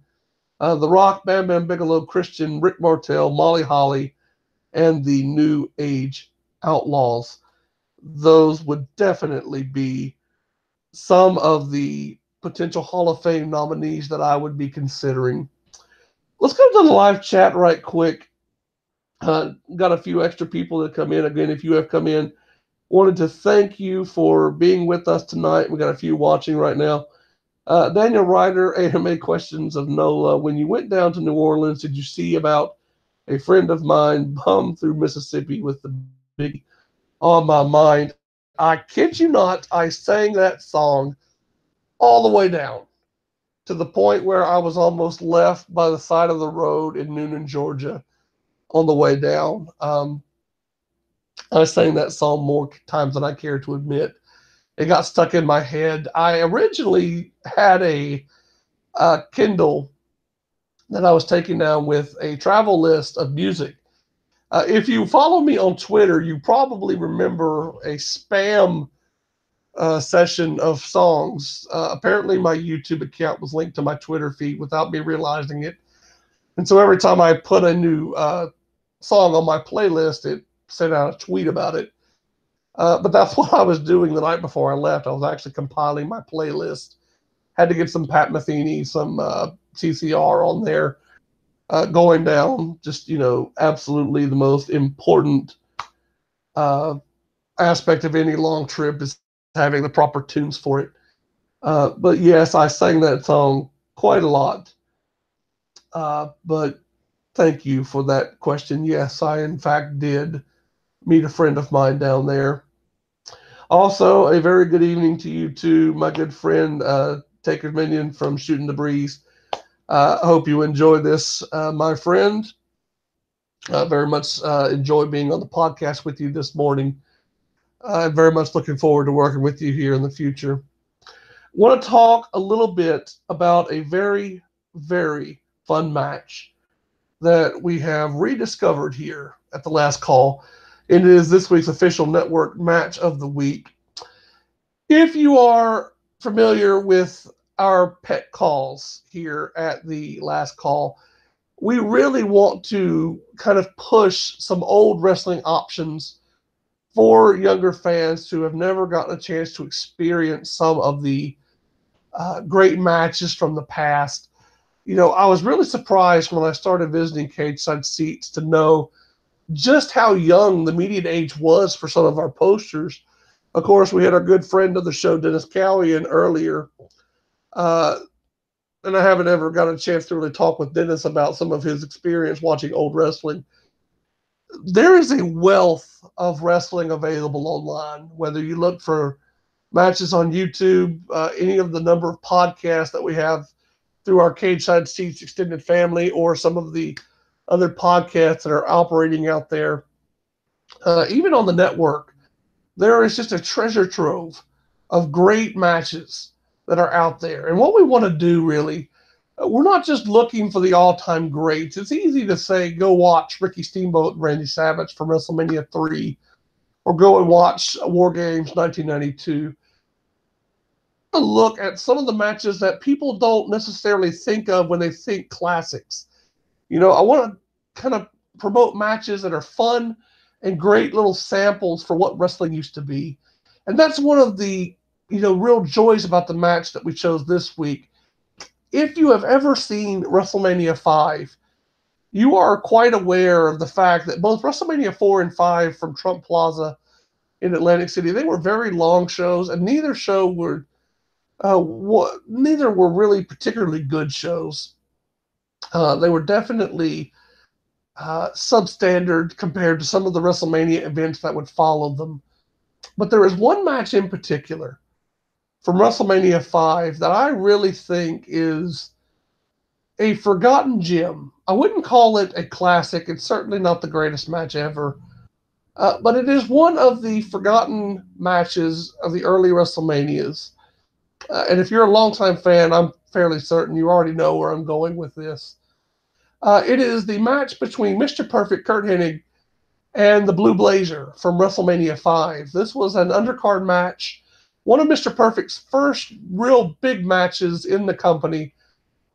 The Rock, Bam Bam Bigelow, Christian, Rick Martel, Molly Holly, and the New Age Outlaws. Those would definitely be some of the potential Hall of Fame nominees that I would be considering. Let's go to the live chat right quick. Got a few extra people that come in. Again, if you have come in, wanted to thank you for being with us tonight. We got a few watching right now. Daniel Ryder, AMA Questions of NOLA. When you went down to New Orleans, did you see about a friend of mine bum through Mississippi with the big on my mind? I kid you not, I sang that song all the way down to the point where I was almost left by the side of the road in Noonan, Georgia on the way down. I sang that song more times than I care to admit. It got stuck in my head. I originally had a Kindle that I was taking down with a travel list of music. If you follow me on Twitter, you probably remember a spam session of songs. Apparently, my YouTube account was linked to my Twitter feed without me realizing it. And so every time I put a new song on my playlist, it sent out a tweet about it. But that's what I was doing the night before I left. I was actually compiling my playlist. Had to get some Pat Metheny, some TCR on there. Going down, just, absolutely the most important aspect of any long trip is having the proper tunes for it. But yes, I sang that song quite a lot. But thank you for that question. Yes, I in fact did meet a friend of mine down there. Also, a very good evening to you too, my good friend Taker Minion from Shooting the Breeze. I hope you enjoy this, my friend. Very much enjoy being on the podcast with you this morning. I'm very much looking forward to working with you here in the future. Want to talk a little bit about a very, very fun match that we have rediscovered here at the last call. It is this week's official network match of the week. If you are familiar with our pet calls here at the last call, we really want to kind of push some old wrestling options for younger fans who have never gotten a chance to experience some of the great matches from the past. I was really surprised when I started visiting Cage Side Seats to know just how young the median age was for some of our posters. Of course, we had our good friend of the show, Dennis Cowie, in earlier. And I haven't ever got a chance to really talk with Dennis about some of his experience watching old wrestling. There is a wealth of wrestling available online, whether you look for matches on YouTube, any of the number of podcasts that we have through our Cage Side Seats extended family, or some of the other podcasts that are operating out there. Even on the network, there is just a treasure trove of great matches that are out there. And what we want to do, really, we're not just looking for the all-time greats. It's easy to say, go watch Ricky Steamboat and Randy Savage from WrestleMania 3, or go and watch War Games 1992. to look at some of the matches that people don't necessarily think of when they think classics. I want to kind of promote matches that are fun and great little samples for what wrestling used to be. And that's one of the, real joys about the match that we chose this week. If you have ever seen WrestleMania 5, you are quite aware of the fact that both WrestleMania 4 and 5 from Trump Plaza in Atlantic City, they were very long shows, and neither were really particularly good shows. They were definitely substandard compared to some of the WrestleMania events that would follow them. But there is one match in particular from WrestleMania 5 that I really think is a forgotten gem. I wouldn't call it a classic. It's certainly not the greatest match ever. But it is one of the forgotten matches of the early WrestleManias. And if you're a longtime fan, I'm fairly certain you already know where I'm going with this. It is the match between Mr. Perfect, Kurt Hennig, and the Blue Blazer from WrestleMania 5. This was an undercard match, one of Mr. Perfect's first real big matches in the company.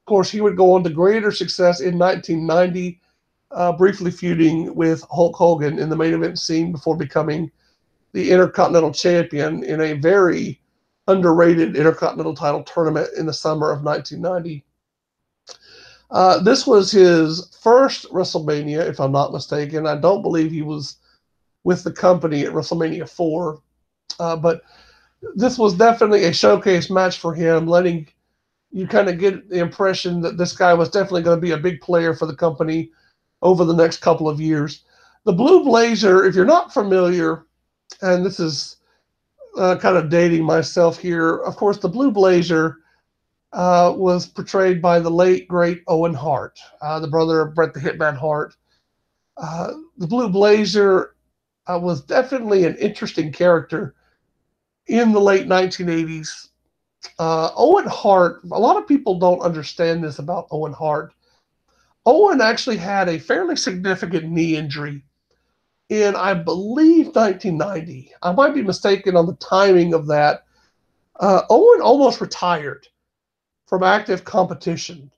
Of course, he would go on to greater success in 1990, briefly feuding with Hulk Hogan in the main event scene before becoming the Intercontinental Champion in a very underrated Intercontinental title tournament in the summer of 1990. This was his first WrestleMania, if I'm not mistaken. I don't believe he was with the company at WrestleMania 4. But this was definitely a showcase match for him, letting you kind of get the impression that this guy was definitely going to be a big player for the company over the next couple of years. The Blue Blazer, if you're not familiar, and this is kind of dating myself here, of course, the Blue Blazer was portrayed by the late, great Owen Hart, the brother of Bret the Hitman Hart. The Blue Blazer was definitely an interesting character in the late 1980s. Owen Hart, a lot of people don't understand this about Owen Hart. Owen actually had a fairly significant knee injury in, I believe, 1990. I might be mistaken on the timing of that. Owen almost retired from active competition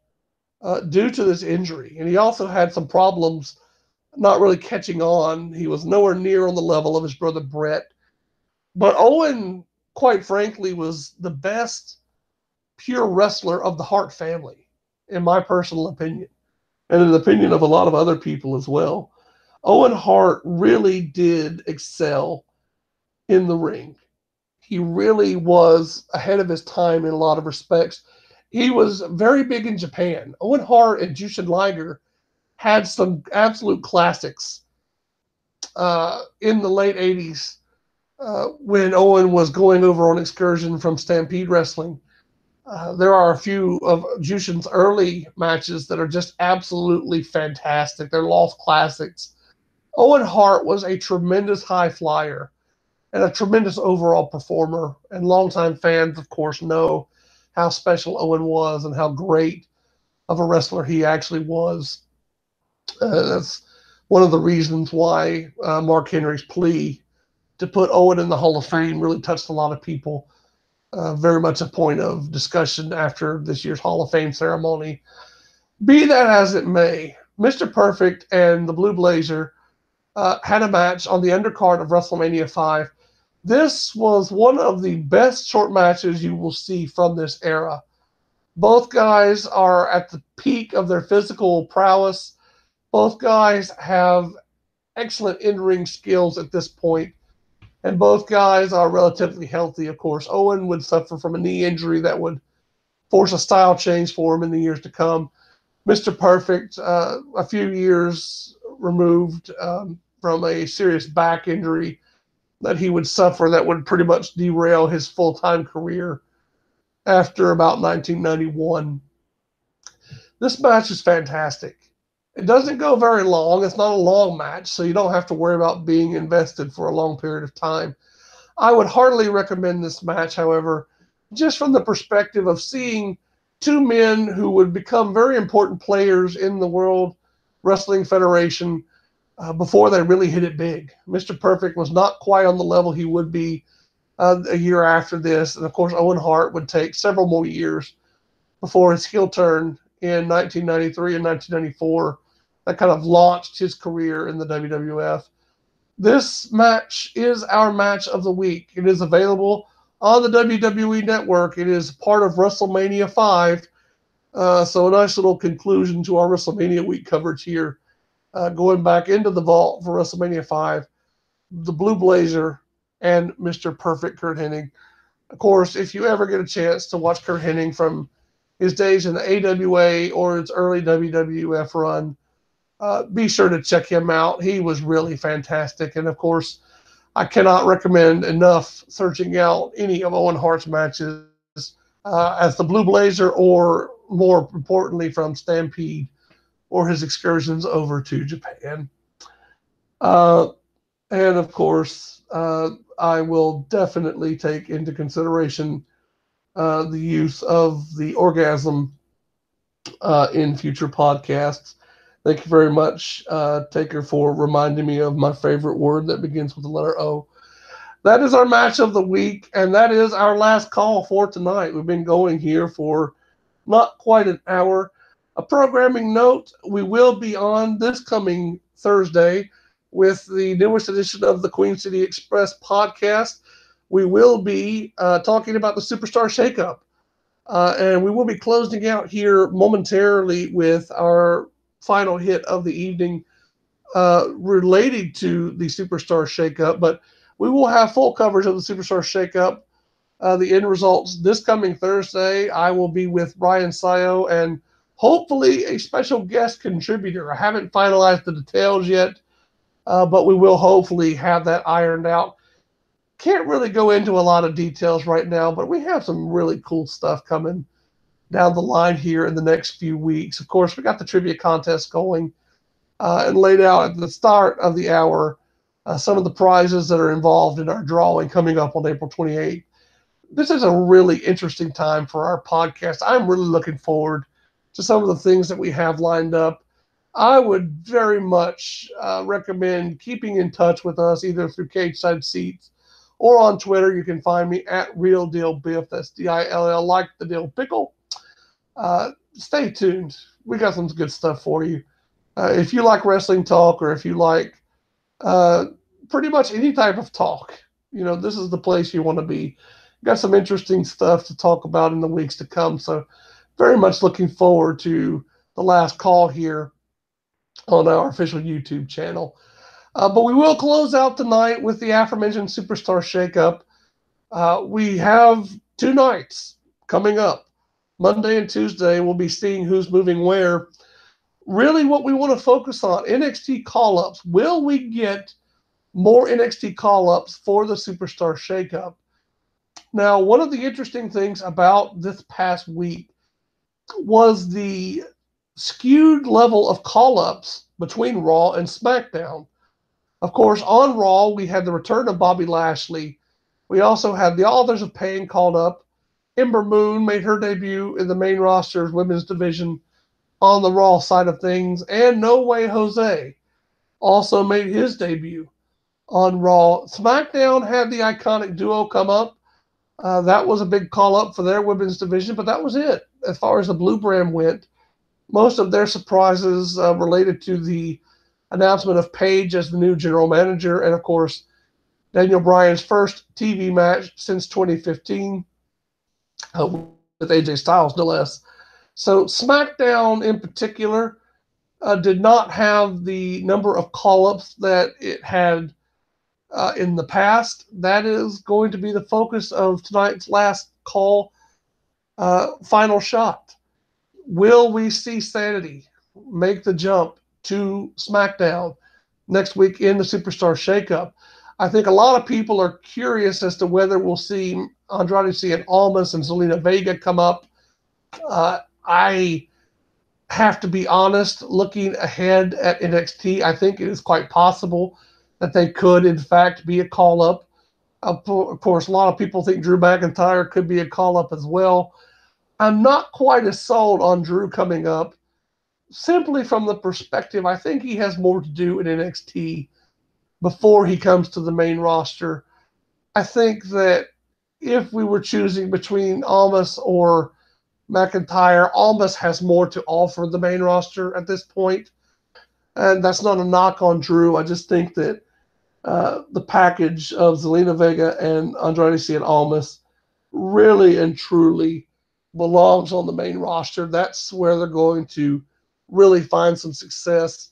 due to this injury. And he also had some problems not really catching on. He was nowhere near on the level of his brother Bret. But Owen, quite frankly, was the best pure wrestler of the Hart family, in my personal opinion, and in the opinion of a lot of other people as well. Owen Hart really did excel in the ring. He really was ahead of his time in a lot of respects. He was very big in Japan. Owen Hart and Jushin Liger had some absolute classics in the late 80s when Owen was going over on excursion from Stampede Wrestling. There are a few of Jushin's early matches that are just absolutely fantastic. They're lost classics. Owen Hart was a tremendous high flyer and a tremendous overall performer. And longtime fans, of course, know how special Owen was and how great of a wrestler he actually was. That's one of the reasons why Mark Henry's plea to put Owen in the Hall of Fame really touched a lot of people. Very much a point of discussion after this year's Hall of Fame ceremony. Be that as it may, Mr. Perfect and the Blue Blazer had a match on the undercard of WrestleMania 5. This was one of the best short matches you will see from this era. Both guys are at the peak of their physical prowess. Both guys have excellent in-ring skills at this point. And both guys are relatively healthy, of course. Owen would suffer from a knee injury that would force a style change for him in the years to come. Mr. Perfect, a few years removed from a serious back injury that he would suffer that would pretty much derail his full-time career after about 1991. This match is fantastic. It doesn't go very long. It's not a long match, so you don't have to worry about being invested for a long period of time. I would heartily recommend this match, however, just from the perspective of seeing two men who would become very important players in the World Wrestling Federation before they really hit it big. Mr. Perfect was not quite on the level he would be a year after this. And of course, Owen Hart would take several more years before his heel turn in 1993 and 1994 that kind of launched his career in the WWF. This match is our match of the week. It is available on the WWE Network. It is part of WrestleMania 5. So a nice little conclusion to our WrestleMania week coverage here. Going back into the vault for WrestleMania 5, the Blue Blazer and Mr. Perfect Kurt Hennig. Of course, if you ever get a chance to watch Kurt Hennig from his days in the AWA or his early WWF run, be sure to check him out. He was really fantastic. And of course, I cannot recommend enough searching out any of Owen Hart's matches as the Blue Blazer, or more importantly from Stampede, or his excursions over to Japan. And of course, I will definitely take into consideration the use of the orgasm in future podcasts. Thank you very much, Taker, for reminding me of my favorite word that begins with the letter O. That is our match of the week, and that is our last call for tonight. We've been going here for not quite an hour. A programming note, we will be on this coming Thursday with the newest edition of the Queen City Express podcast. We will be talking about the Superstar Shakeup, and we will be closing out here momentarily with our final hit of the evening related to the Superstar Shakeup, but we will have full coverage of the Superstar Shakeup, the end results this coming Thursday. I will be with Brian Sayo and hopefully a special guest contributor. I haven't finalized the details yet, but we will hopefully have that ironed out. Can't really go into a lot of details right now, but we have some really cool stuff coming down the line here in the next few weeks. Of course, we got the trivia contest going and laid out at the start of the hour some of the prizes that are involved in our drawing coming up on April 28th. This is a really interesting time for our podcast. I'm really looking forward to some of the things that we have lined up. I would very much recommend keeping in touch with us either through Cage Side Seats or on Twitter. You can find me at Real Dill Biff. That's Dill, like the dill pickle. Stay tuned. We got some good stuff for you. If you like wrestling talk, or if you like pretty much any type of talk, this is the place you want to be. Got some interesting stuff to talk about in the weeks to come. So very much looking forward to the last call here on our official YouTube channel. But we will close out tonight with the aforementioned Superstar Shakeup. We have 2 nights coming up. Monday and Tuesday, we'll be seeing who's moving where. Really what we want to focus on, NXT call-ups. Will we get more NXT call-ups for the Superstar Shakeup? Now, one of the interesting things about this past week was the skewed level of call-ups between Raw and SmackDown. Of course, on Raw, we had the return of Bobby Lashley. We also had the Authors of Pain called up. Ember Moon made her debut in the main roster's women's division on the Raw side of things. And No Way Jose also made his debut on Raw. SmackDown had the Iconic Duo come up. That was a big call-up for their women's division, but that was it. As far as the Blue Brand went, most of their surprises related to the announcement of Paige as the new general manager, and, of course, Daniel Bryan's first TV match since 2015 with AJ Styles, no less. So SmackDown in particular did not have the number of call-ups that it had in the past. That is going to be the focus of tonight's last call, final shot. Will we see Sanity make the jump to SmackDown next week in the Superstar Shakeup? I think a lot of people are curious as to whether we'll see Andrade Cien Almas and Zelina Vega come up. I have to be honest, looking ahead at NXT, I think it is quite possible that they could, in fact, be a call-up. Of course, a lot of people think Drew McIntyre could be a call-up as well. I'm not quite as sold on Drew coming up, simply from the perspective I think he has more to do in NXT before he comes to the main roster. I think that if we were choosing between Almas or McIntyre, Almas has more to offer the main roster at this point. And that's not a knock on Drew. I just think that the package of Zelina Vega and Andrade Cien Almas really and truly belongs on the main roster. That's where they're going to really find some success.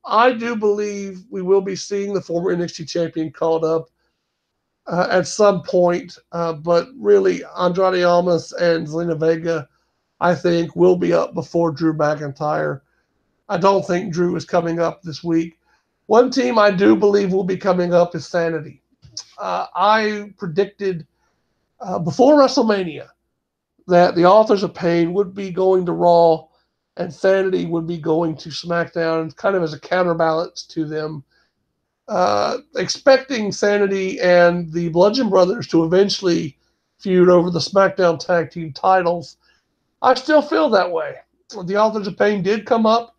I do believe we will be seeing the former NXT champion called up at some point, but really Andrade Almas and Zelina Vega, I think, will be up before Drew McIntyre. I don't think Drew is coming up this week. One team I do believe will be coming up is Sanity. I predicted before WrestleMania that the Authors of Pain would be going to Raw and Sanity would be going to SmackDown, kind of as a counterbalance to them. Expecting Sanity and the Bludgeon Brothers to eventually feud over the SmackDown Tag Team titles. I still feel that way. The Authors of Pain did come up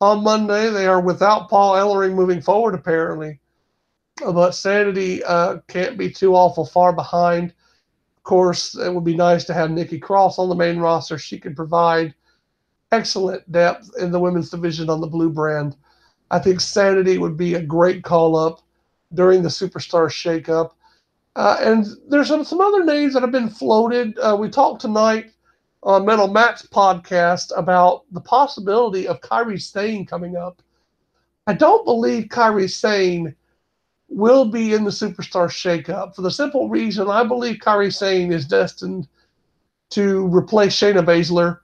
on Monday. They are without Paul Ellering moving forward, apparently. But Sanity can't be too awful far behind. Of course, it would be nice to have Nikki Cross on the main roster. She could provide excellent depth in the women's division on the blue brand. I think Sanity would be a great call-up during the Superstar shakeup. And there's some other names that have been floated. We talked tonight on Metal Matt's podcast about the possibility of Kairi Sane coming up. I don't believe Kairi Sane will be in the Superstar shakeup for the simple reason I believe Kairi Sane is destined to replace Shayna Baszler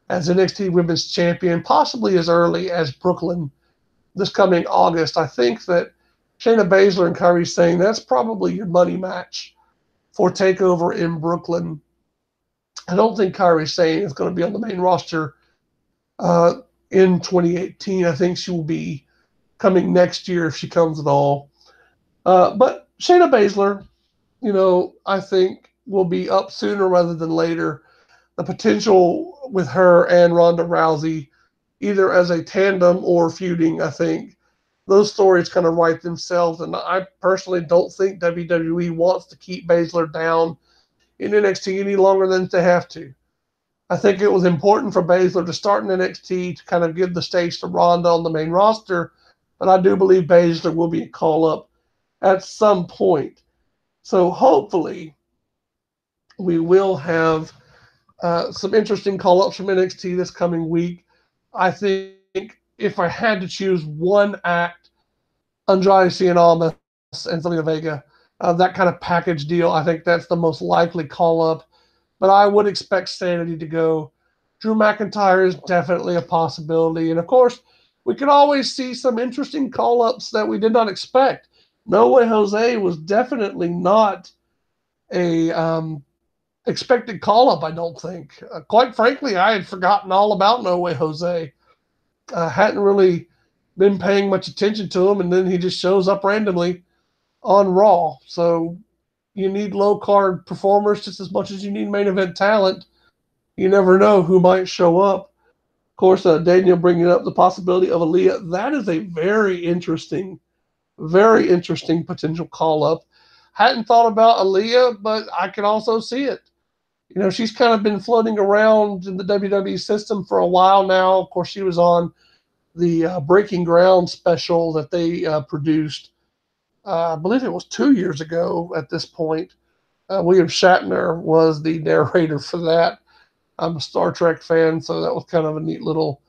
as NXT Women's Champion, possibly as early as Brooklyn this coming August. I think that Shayna Baszler and Kairi Sane, that's probably your money match for TakeOver in Brooklyn. I don't think Kairi Sane is going to be on the main roster in 2018. I think she will be coming next year if she comes at all. But Shayna Baszler, I think will be up sooner rather than later. The potential with her and Ronda Rousey, either as a tandem or feuding, I think those stories kind of write themselves. And I personally don't think WWE wants to keep Baszler down in NXT any longer than they have to. I think it was important for Baszler to start in NXT to kind of give the stage to Ronda on the main roster, but I do believe Baszler will be a call-up at some point. So hopefully we will have some interesting call-ups from NXT this coming week. I think if I had to choose one act, Andrade Cien Almas and Zelina Vega, that kind of package deal, I think that's the most likely call-up. But I would expect Sanity to go. Drew McIntyre is definitely a possibility. And, of course, we could always see some interesting call-ups that we did not expect. No Way Jose was definitely not a expected call-up, I don't think. Quite frankly, I had forgotten all about No Way Jose. Hadn't really been paying much attention to him, and then he just shows up randomly on Raw. So you need low-card performers just as much as you need main event talent. You never know who might show up. Of course, Daniel bringing up the possibility of Aaliyah. That is a very interesting potential call-up. Hadn't thought about Aaliyah, but I can also see it. She's kind of been floating around in the WWE system for a while now. Of course, she was on the Breaking Ground special that they produced. I believe it was 2 years ago at this point. William Shatner was the narrator for that. I'm a Star Trek fan, so that was kind of a neat little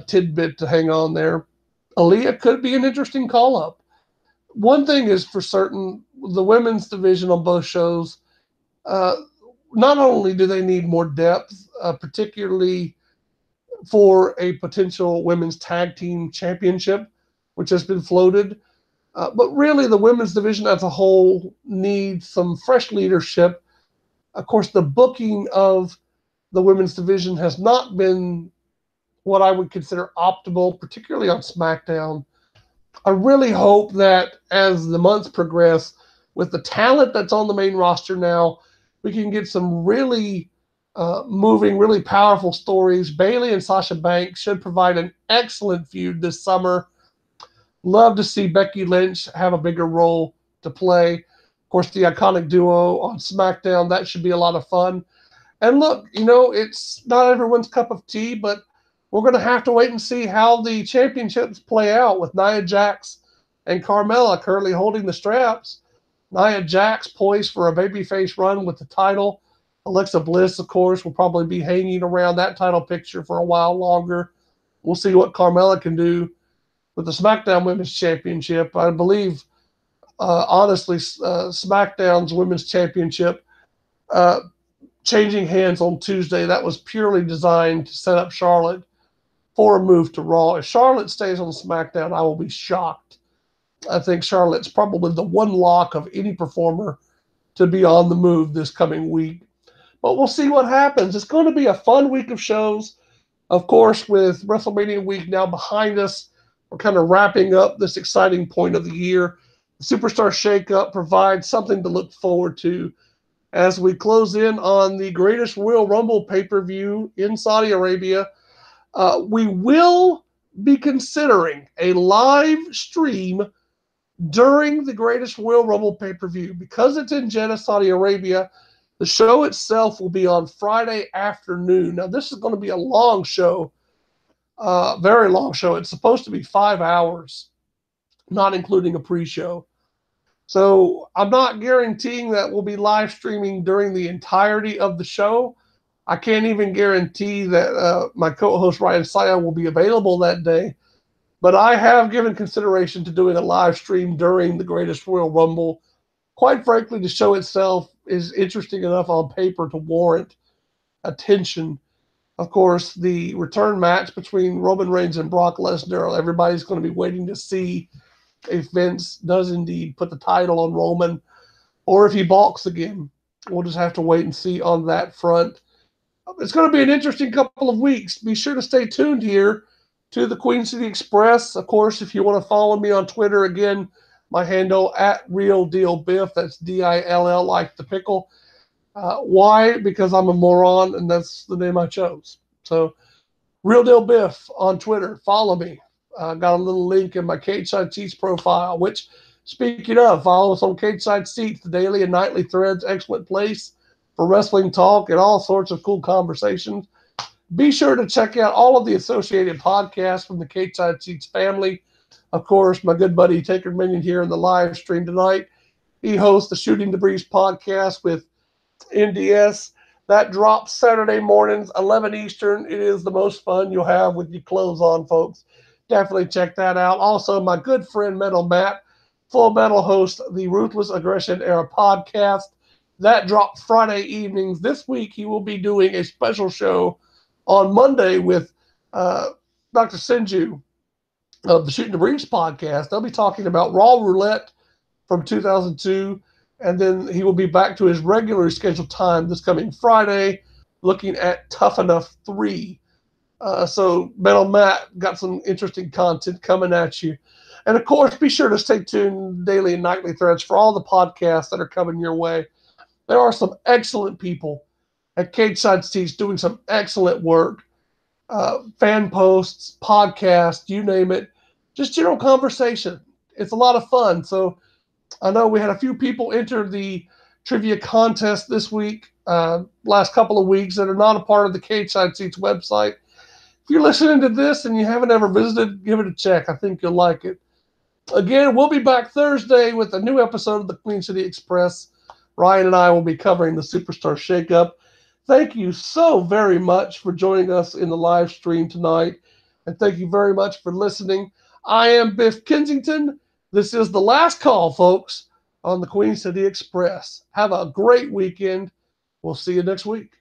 tidbit to hang on there. Aaliyah could be an interesting call-up. One thing is for certain, the women's division on both shows, not only do they need more depth, particularly for a potential women's tag team championship, which has been floated, but really the women's division as a whole needs some fresh leadership. Of course, the booking of the women's division has not been what I would consider optimal, particularly on SmackDown. I really hope that as the months progress, with the talent that's on the main roster now, we can get some really moving, really powerful stories. Bayley and Sasha Banks should provide an excellent feud this summer. Love to see Becky Lynch have a bigger role to play. Of course, the iconic duo on SmackDown, that should be a lot of fun. And look, it's not everyone's cup of tea, but we're going to have to wait and see how the championships play out with Nia Jax and Carmella currently holding the straps. Nia Jax poised for a babyface run with the title. Alexa Bliss, of course, will probably be hanging around that title picture for a while longer. We'll see what Carmella can do with the SmackDown Women's Championship. I believe, honestly, SmackDown's Women's Championship changing hands on Tuesday, that was purely designed to set up Charlotte for a move to Raw. If Charlotte stays on SmackDown, I will be shocked. I think Charlotte's probably the one lock of any performer to be on the move this coming week. But we'll see what happens. It's going to be a fun week of shows. Of course, with WrestleMania week now behind us, we're kind of wrapping up this exciting point of the year. The Superstar Shakeup provides something to look forward to as we close in on the Greatest Royal Rumble pay-per-view in Saudi Arabia. We will be considering a live stream during the Greatest Royal Rumble pay-per-view. Because it's in Jeddah, Saudi Arabia, the show itself will be on Friday afternoon. Now, this is going to be a long show, very long show. It's supposed to be 5 hours, not including a pre-show. So I'm not guaranteeing that we'll be live streaming during the entirety of the show. I can't even guarantee that my co-host Ryan Saya will be available that day. But I have given consideration to doing a live stream during the Greatest Royal Rumble. Quite frankly, the show itself is interesting enough on paper to warrant attention. Of course, the return match between Roman Reigns and Brock Lesnar, everybody's going to be waiting to see if Vince does indeed put the title on Roman or if he balks again. We'll just have to wait and see on that front. It's going to be an interesting couple of weeks. Be sure to stay tuned here to the Queen City Express. Of course, if you want to follow me on Twitter, again, my handle at Real Dill Biff. That's Dill like the pickle. Why? Because I'm a moron, and that's the name I chose. So, Real Dill Biff on Twitter. Follow me. Got a little link in my Cage Side Seats profile, which, speaking of, follow us on Cage Side Seats, the daily and nightly threads, excellent place for wrestling talk and all sorts of cool conversations. Be sure to check out all of the associated podcasts from the Cage Side Seats family. Of course, my good buddy Taker Minion here in the live stream tonight. He hosts the Shooting the Breeze podcast with NDS. That drops Saturday mornings, 11 Eastern. It is the most fun you'll have with your clothes on, folks. Definitely check that out. Also, my good friend Metal Matt, Full Metal hosts the Ruthless Aggression Era podcast. That drops Friday evenings. This week, he will be doing a special show on Monday with Dr. Senju of the Shooting the Breeze podcast. They'll be talking about Raw Roulette from 2002, and then he will be back to his regularly scheduled time this coming Friday, looking at Tough Enough 3. So Metal Matt got some interesting content coming at you. And, of course, be sure to stay tuned daily and nightly threads for all the podcasts that are coming your way. There are some excellent people at Cage Side Seats doing some excellent work. Fan posts, podcasts, you name it. Just general conversation. It's a lot of fun. So I know we had a few people enter the trivia contest this week, last couple of weeks, that are not a part of the Cage Side Seats website. If you're listening to this and you haven't ever visited, give it a check. I think you'll like it. Again, we'll be back Thursday with a new episode of the Queen City Express. Ryan and I will be covering the Superstar Shakeup. Thank you so very much for joining us in the live stream tonight. And thank you very much for listening. I am Biff Kensington. This is the last call, folks, on the Queen City Express. Have a great weekend. We'll see you next week.